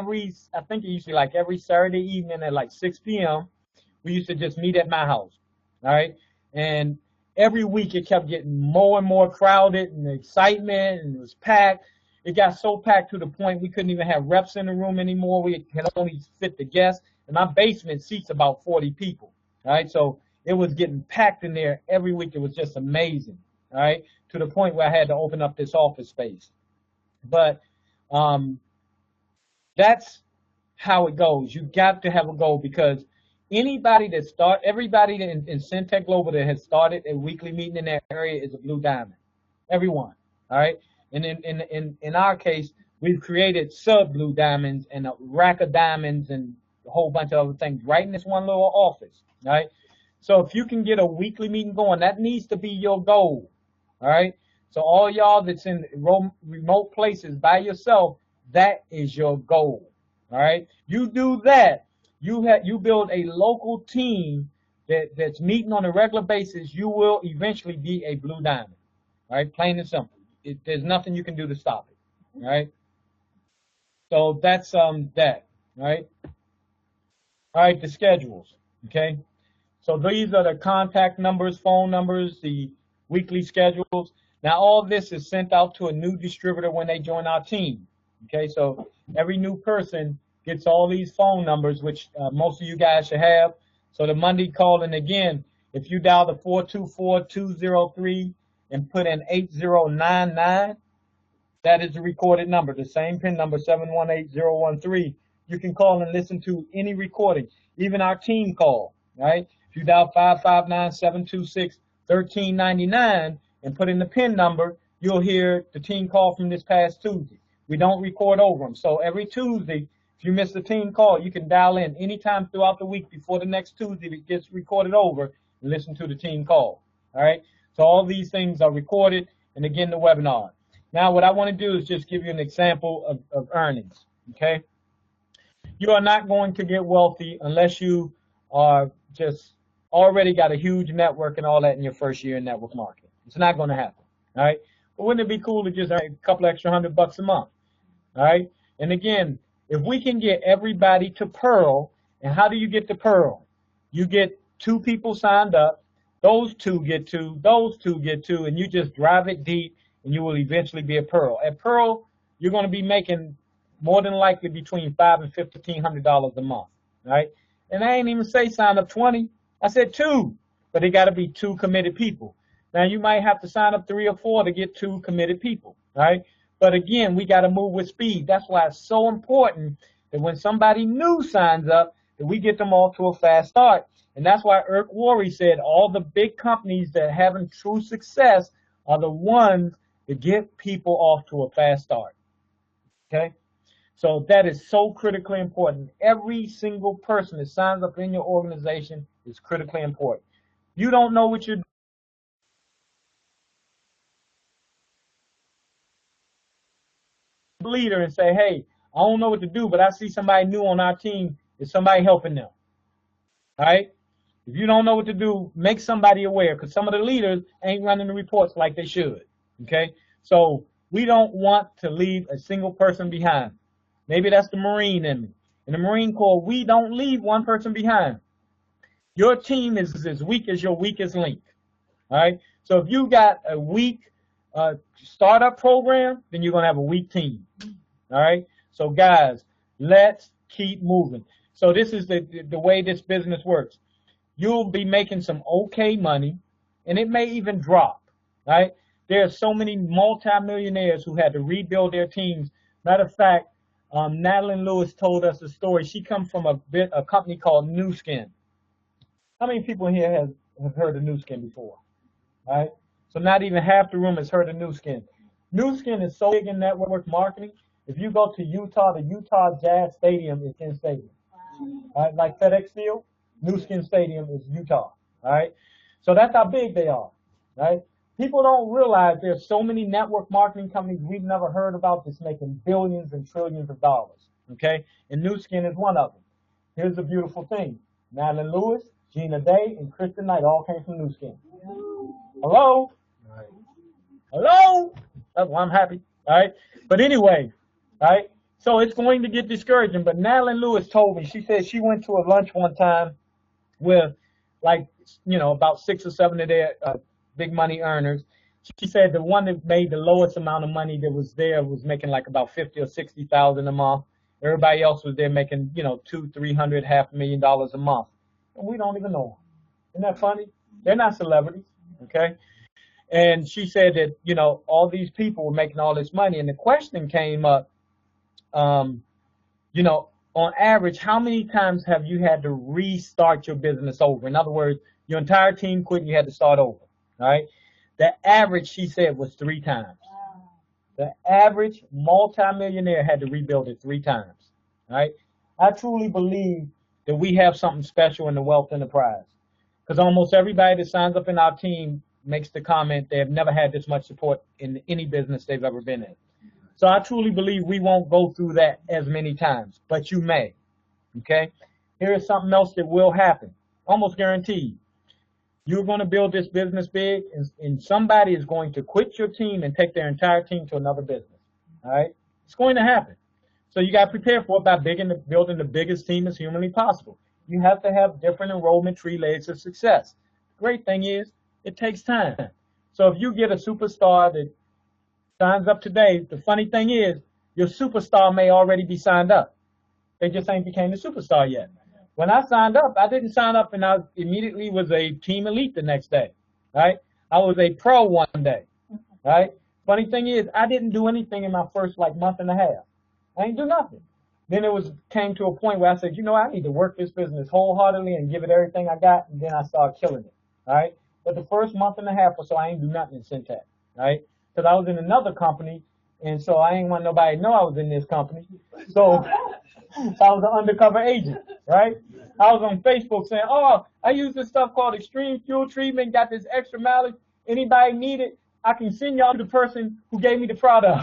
think it used to be like every Saturday evening at like 6 p.m. We used to just meet at my house, all right? And every week it kept getting more and more crowded and the excitement, and it was packed. It got so packed to the point we couldn't even have reps in the room anymore. We could only fit the guests. And my basement seats about 40 people, all right? So it was getting packed in there every week. It was just amazing, all right, to the point where I had to open up this office space. But that's how it goes. You got to have a goal, because everybody in Syntech Global that has started a weekly meeting in that area is a blue diamond. Everyone, all right? And in our case, we've created sub-blue diamonds and a rack of diamonds and a whole bunch of other things right in this one little office, all right? So if you can get a weekly meeting going, that needs to be your goal, all right? So all y'all that's in remote places by yourself, that is your goal, all right? You do that, you build a local team that's meeting on a regular basis, you will eventually be a blue diamond, all right? Plain and simple. There's nothing you can do to stop it, all right? So that's that, all right? All right, the schedules, okay? So these are the contact numbers, phone numbers, the weekly schedules. Now, all this is sent out to a new distributor when they join our team, okay? So every new person gets all these phone numbers, which most of you guys should have. So the Monday call, and again, if you dial the 424-203 and put in 8099, that is the recorded number, the same PIN number, 718013. You can call and listen to any recording, even our team call, right? If you dial 559-726-1399 and put in the PIN number, you'll hear the team call from this past Tuesday. We don't record over them. So every Tuesday, if you miss the team call, you can dial in anytime throughout the week before the next Tuesday that gets recorded over and listen to the team call, all right? So all these things are recorded, and again, the webinar. Now, what I want to do is just give you an example of earnings, okay? You are not going to get wealthy unless you are just already got a huge network and all that in your first year in network marketing. It's not going to happen, all right? But wouldn't it be cool to just earn a couple extra $100 a month, all right? And again, if we can get everybody to Pearl, and how do you get to Pearl? You get 2 people signed up, those 2 get 2, those 2 get 2, and you just drive it deep, and you will eventually be a Pearl. At Pearl, you're going to be making more than likely between $500 and $1,500 a month, right? And I ain't even say sign up 20. I said 2, but it got to be 2 committed people. Now, you might have to sign up 3 or 4 to get 2 committed people, right? But again, we got to move with speed. That's why it's so important that when somebody new signs up, that we get them off to a fast start. And that's why Irk Worre said all the big companies that are having true success are the ones that get people off to a fast start, okay? So that is so critically important. Every single person that signs up in your organization is critically important. You don't know what you're doing. Leader and say, hey, I don't know what to do, but I see somebody new on our team. Is somebody helping them? All right? If you don't know what to do, make somebody aware, because some of the leaders ain't running the reports like they should, okay? So we don't want to leave a single person behind. Maybe that's the Marine in me. In the Marine Corps, we don't leave one person behind. Your team is as weak as your weakest link, all right? So if you got a weak startup program, then you're going to have a weak team, all right? So guys, let's keep moving. So this is the way this business works. You'll be making some okay money, and it may even drop, right? There are so many multimillionaires who had to rebuild their teams. Matter of fact, Natalie Lewis told us a story. She comes from a company called Nu Skin. How many people here have heard of Nu Skin before? All right? So not even half the room has heard of Nu Skin. Nu Skin is so big in network marketing. If you go to Utah, the Utah Jazz Stadium is in stadium. All right? Like FedEx Field, Nu Skin Stadium is Utah. All right? So that's how big they are. Right? People don't realize there's so many network marketing companies we've never heard about that's making billions and trillions of dollars. okay? And Nu Skin is one of them. Here's the beautiful thing. Madeline Lewis, Gina Day, and Kristen Knight all came from Nu Skin. Hello? Hello? That's why I'm happy, all right? But anyway, all right? So it's going to get discouraging, but Madeline Lewis told me, she said she went to a lunch one time with, like, you know, about 6 or 7 of their big money earners. She said the one that made the lowest amount of money that was there was making like about 50 or 60,000 a month. Everybody else was there making, you know, 200, 300, $500,000 a month. And we don't even know them. Isn't that funny? They're not celebrities, okay? And she said that, you know, all these people were making all this money. And the question came up, you know, on average, how many times have you had to restart your business over? In other words, your entire team quit and you had to start over, all right? The average, she said, was 3 times. The average multimillionaire had to rebuild it 3 times, all right? I truly believe that we have something special in the Wealth Enterprise, because almost everybody that signs up in our team makes the comment they have never had this much support in any business they've ever been in. So I truly believe we won't go through that as many times, but you may, okay? Here is something else that will happen, almost guaranteed. You're going to build this business big, and somebody is going to quit your team and take their entire team to another business, all right? It's going to happen. So you got to prepare for it by building the biggest team as humanly possible. You have to have different enrollment tree layers of success. The great thing is, it takes time. So if you get a superstar that signs up today, the funny thing is, your superstar may already be signed up. They just ain't became a superstar yet. When I signed up, I didn't sign up and I immediately was a team elite the next day, right? I was a pro one day, right? Funny thing is, I didn't do anything in my first like month and a half. I ain't do nothing. Then it came to a point where I said, you know, I need to work this business wholeheartedly and give it everything I got, and then I started killing it, all right? But the first month and a half or so, I ain't do nothing in Syntax, right? Because I was in another company, and so I ain't want nobody to know I was in this company. So I was an undercover agent, right? I was on Facebook saying, oh, I use this stuff called Extreme Fuel Treatment, got this extra mileage. Anybody need it? I can send y'all to the person who gave me the product.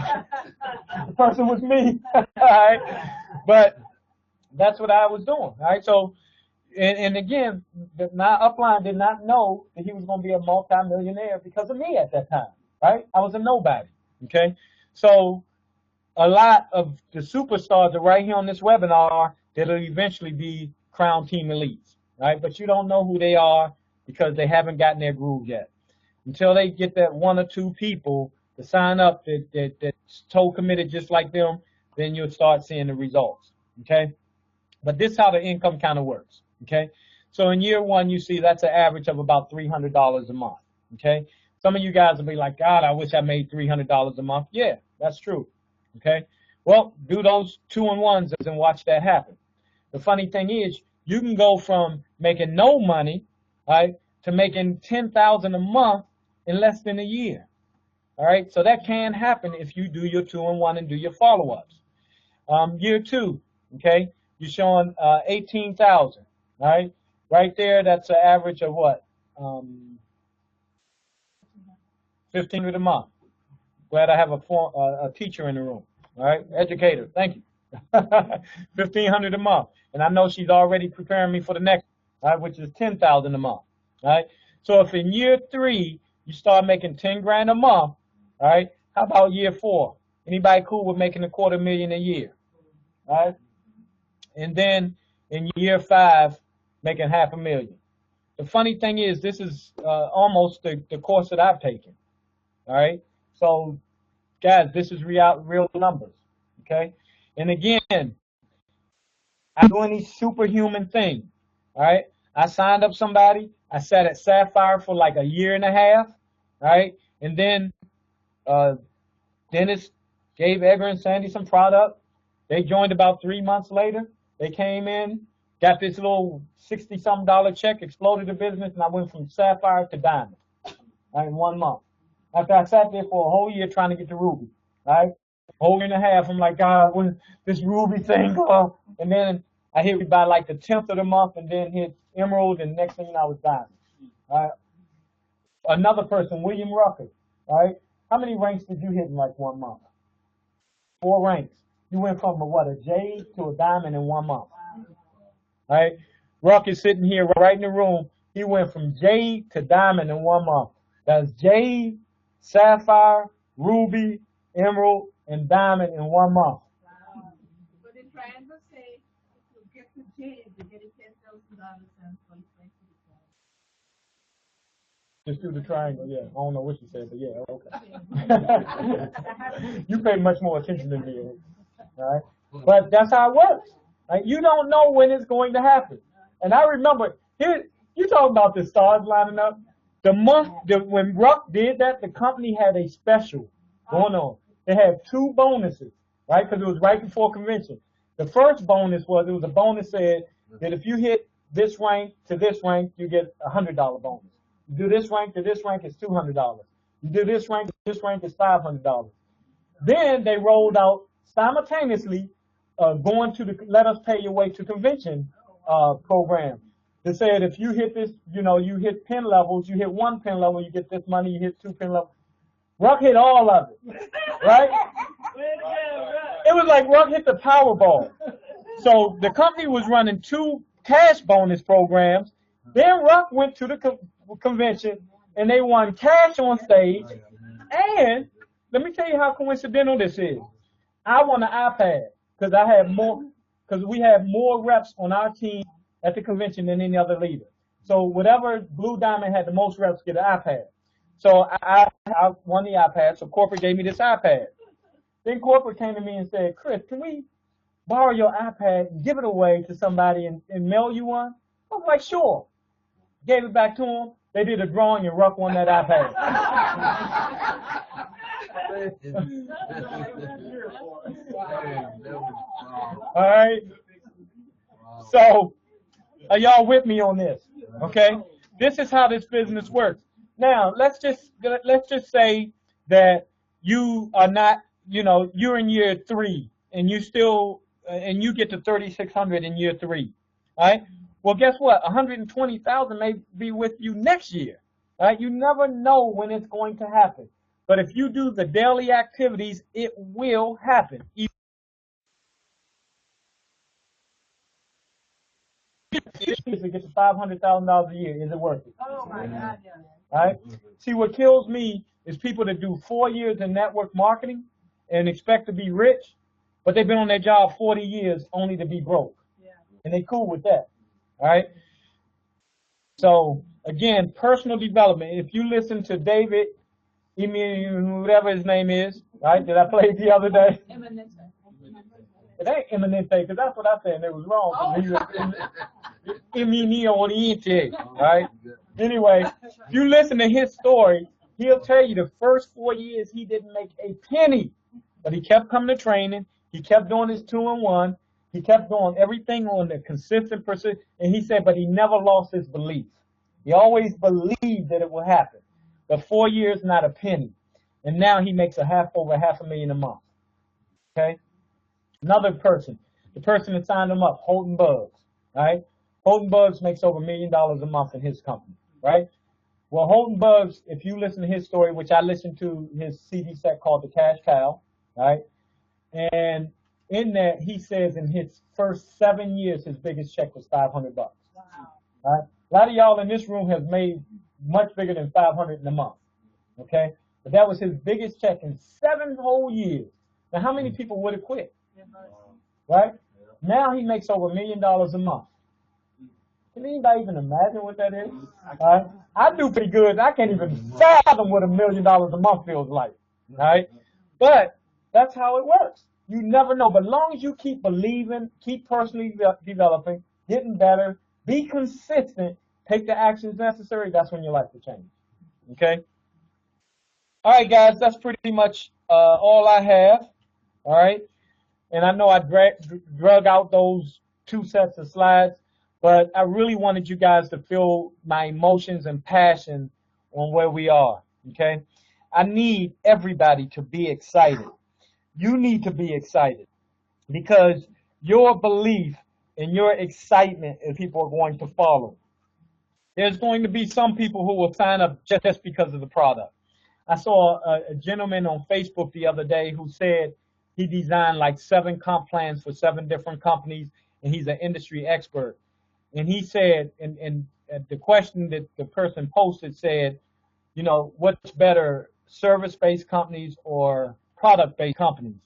The person was me, all right? But that's what I was doing, all right? So, and again, my upline did not know that he was going to be a multimillionaire because of me at that time, right? I was a nobody, okay? So a lot of the superstars are right here on this webinar that'll eventually be Crown Team Elites, right? But you don't know who they are because they haven't gotten their groove yet. Until they get that 1 or 2 people to sign up that's so committed just like them, then you'll start seeing the results, okay? But this is how the income kind of works, okay? So in year 1, you see that's an average of about $300 a month, okay? Some of you guys will be like, God, I wish I made $300 a month. Yeah, that's true, okay? Well, do those 2-and-1s and watch that happen. The funny thing is, you can go from making no money, right, to making $10,000 a month in less than a year, all right? So that can happen if you do your 2-and-1 and do your follow-ups. Year 2, okay? You're showing 18,000, right? Right there, that's an average of what? 1,500 a month. Glad I have a teacher in the room, all right? Educator, thank you. 1,500 a month, and I know she's already preparing me for the next, right, which is 10,000 a month, right? So if in year 3 you start making 10 grand a month, all right? How about year 4? Anybody cool with making $250,000 a year, right? And then in year 5, making $500,000. The funny thing is, this is almost the course that I've taken, all right? So, guys, this is real numbers, okay? And again, I'm doing these superhuman things, all right? I signed up somebody. I sat at Sapphire for like a year and a half, right? And then Dennis gave Edgar and Sandy some product. They joined about 3 months later. They came in, got this little $60-something check, exploded the business, and I went from Sapphire to Diamond, right, in 1 month. After I sat there for a whole year trying to get to Ruby, right? A whole year and a half, I'm like, God, when this Ruby thing, and then I hit it by like the 10th of the month, and then hit Emerald, and next thing you know, I was Diamond. Right? Another person, William Rucker, right? How many ranks did you hit in like 1 month? 4 ranks. You went from a J to a diamond in 1 month. Right? Ruck is sitting here right in the room. He went from J to diamond in 1 month. That's J, sapphire, ruby, emerald, and diamond in 1 month. Wow. But in triangle say to get to J, to get a $10,000 and 2020. Just do the triangle, yeah. I don't know what you said, but yeah, okay. You pay much more attention than me, all right? But that's how it works. Right? You don't know when it's going to happen. And I remember, here, you talking about the stars lining up. The month, when Ruck did that, the company had a special going on. They had 2 bonuses, right? Because it was right before convention. The first bonus was, it was a bonus said that if you hit this rank to this rank, you get a $100 bonus. You do this rank to this rank, it's $200. You do this rank to this rank, it's $500. Then they rolled out simultaneously going to the Let Us Pay Your Way to Convention program. They said if you hit this, you hit pin levels, you hit 1 pin level, you get this money, you hit 2 pin levels. Ruck hit all of it, right? It was like Ruck hit the Powerball. So the company was running 2 cash bonus programs. Then Ruck went to the convention and they won cash on stage. And let me tell you how coincidental this is. I won an iPad because we had more reps on our team at the convention than any other leader. So whatever Blue Diamond had the most reps get an iPad. So I won the iPad. So corporate gave me this iPad. Then corporate came to me and said, Chris, can we borrow your iPad and give it away to somebody and mail you one? I was like, sure. Gave it back to them. They did a drawing and Ruck won that iPad. All right. So, are y'all with me on this? Okay. This is how this business works. Now, let's just say that you are not, you're in year 3 and you get to 3,600 in year 3. All right. Well, guess what? 120,000 may be with you next year. Right? You never know when it's going to happen. But if you do the daily activities, it will happen. If it gets $500,000 a year, is it worth it? Oh my God, yeah. Right? See, what kills me is people that do 4 years in network marketing and expect to be rich, but they've been on their job 40 years only to be broke. Yeah. And they cool with that. All right? So, again, personal development. If you listen to David, whatever his name is, right, that I played the other day. It ain't Eminente, because that's what I said, and it was wrong. Oriente, right? Anyway, if you listen to his story, he'll tell you the first 4 years he didn't make a penny, but he kept coming to training. He kept doing his 2-in-1. He kept doing everything on the consistent pursuit, and he said, but he never lost his belief. He always believed that it would happen. But 4 years, not a penny, and now he makes over $500,000 a month. Okay. Another person, the person that signed him up, Holton Bugs, right? Holton Bugs makes over $1 million a month in his company, right? Well, Holton Bugs, if you listen to his story, which I listened to his CD set called The Cash Cow, right? And in that, he says in his first 7 years, his biggest check was $500. Wow. Right? A lot of y'all in this room have made much bigger than $500 in a month, okay? But that was his biggest check in 7 whole years. Now, how many people would have quit? Right? Now he makes over $1 million a month. Can anybody even imagine what that is? Right? I do pretty good. I can't even fathom what $1 million a month feels like. Right? But that's how it works. You never know. But as long as you keep believing, keep personally developing, getting better, be consistent, take the actions necessary, that's when your life will change. Okay? All right, guys, that's pretty much all I have. All right? And I know I drug out those 2 sets of slides, but I really wanted you guys to feel my emotions and passion on where we are, okay? I need everybody to be excited. You need to be excited because your belief and your excitement is people are going to follow. There's going to be some people who will sign up just because of the product. I saw a gentleman on Facebook the other day who said He designed like 7 comp plans for 7 different companies, and he's an industry expert. And he said, and the question that the person posted said, you know, what's better, service-based companies or product-based companies?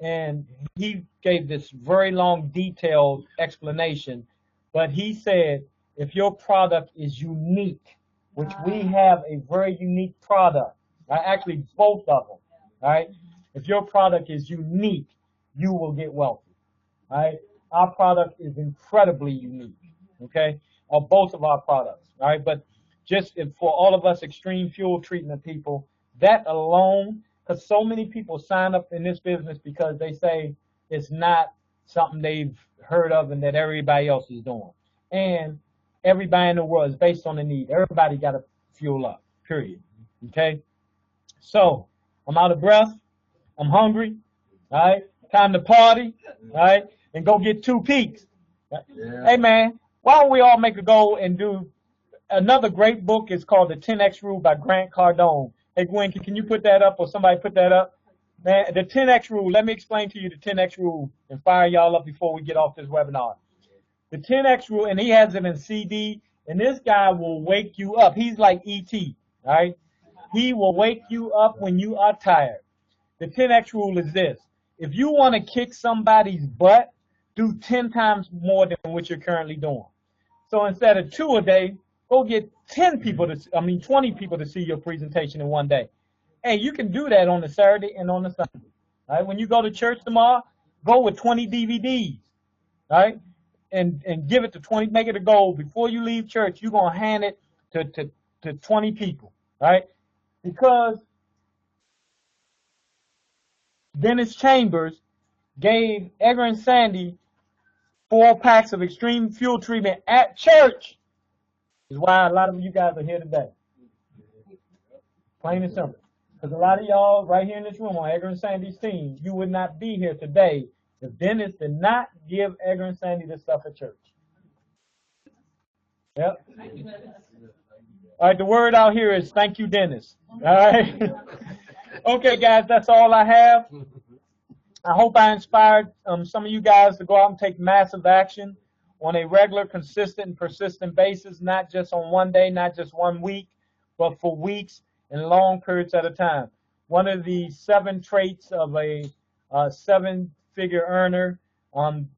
And he gave this very long, detailed explanation. But he said, if your product is unique, which we have a very unique product, right? Actually both of them, right? If your product is unique, you will get wealthy, right? Our product is incredibly unique, okay? Or both of our products, right? But just for all of us extreme fuel treatment people, that alone, because so many people sign up in this business because they say it's not something they've heard of and that everybody else is doing. And everybody in the world is based on the need. Everybody got to fuel up, period. Okay? So, I'm out of breath. I'm hungry. All right? Time to party. All right? And go get 2 peaks. Yeah. Hey, man, why don't we all make a goal and do another great book is called The 10X Rule by Grant Cardone. Hey, Gwen, can you put that up or somebody put that up? Man, the 10X Rule, let me explain to you the 10X Rule and fire y'all up before we get off this webinar. The 10X Rule, and he has it in CD, and this guy will wake you up. He's like E.T., right? He will wake you up when you are tired. The 10X Rule is this. If you want to kick somebody's butt, do 10 times more than what you're currently doing. So instead of 2 a day, go get 20 people to see your presentation in one day. Hey, you can do that on a Saturday and on a Sunday. Right? When you go to church tomorrow, go with 20 DVDs, right? And give it to 20, make it a goal. Before you leave church, you're going to hand it to 20 people, right? Because Dennis Chambers gave Edgar and Sandy 4 packs of extreme fuel treatment at church. Is why a lot of you guys are here today. Plain and simple. Because a lot of y'all right here in this room on Edgar and Sandy's team, you would not be here today if Dennis did not give Edgar and Sandy this stuff at church. Yep. All right, the word out here is thank you, Dennis. All right. Okay, guys, that's all I have. I hope I inspired some of you guys to go out and take massive action on a regular, consistent, and persistent basis, not just on one day, not just 1 week, but for weeks and long periods at a time. One of the 7 traits of a 7-figure earner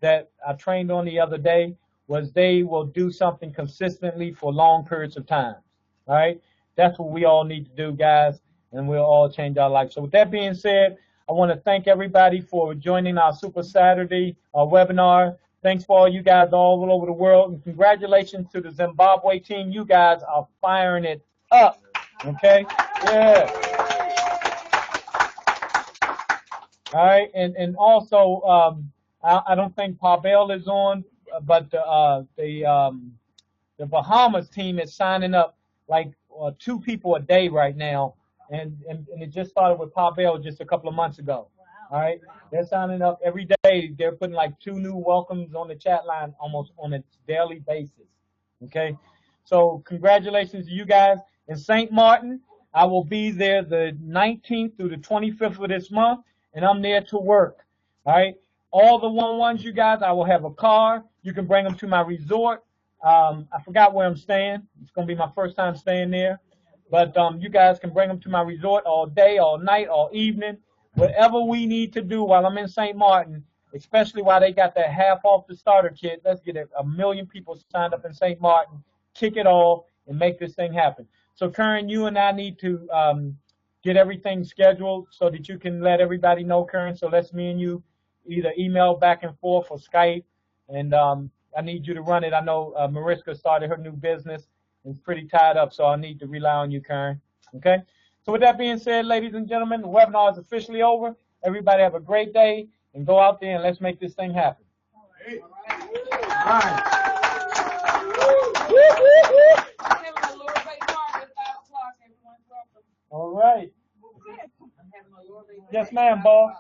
that I trained on the other day was they will do something consistently for long periods of time. All right? That's what we all need to do, guys, and we'll all change our life. So with that being said, I want to thank everybody for joining our Super Saturday webinar. Thanks for all you guys all over the world, and congratulations to the Zimbabwe team. You guys are firing it up, okay? Yeah. All right, and also, I don't think Pavel is on, but the Bahamas team is signing up like 2 people a day right now, and it just started with Pavel just a couple of months ago. All right, they're signing up every day. They're putting like 2 new welcomes on the chat line almost on a daily basis. Okay, so congratulations to you guys. In St. Martin, I will be there the 19th through the 25th of this month, and I'm there to work. All right, all the one-on-ones, you guys, I will have a car. You can bring them to my resort. I forgot where I'm staying. It's going to be my first time staying there. But you guys can bring them to my resort all day, all night, all evening. Whatever we need to do while I'm in St. Martin, especially while they got that half off the starter kit, let's get a million people signed up in St. Martin, kick it off, and make this thing happen. So, Karen, you and I need to get everything scheduled so that you can let everybody know, Karen. So let's me and you either email back and forth or Skype, and I need you to run it. I know Mariska started her new business. It's pretty tied up, so I need to rely on you, Karen. Okay? So with that being said, ladies and gentlemen, the webinar is officially over. Everybody have a great day, and go out there and let's make this thing happen. All right. All right. Yes, ma'am, boss.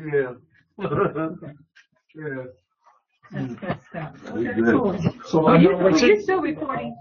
Yeah. Yeah. That's good stuff. We Okay, good. cool. So Are I you, know what you're still recording?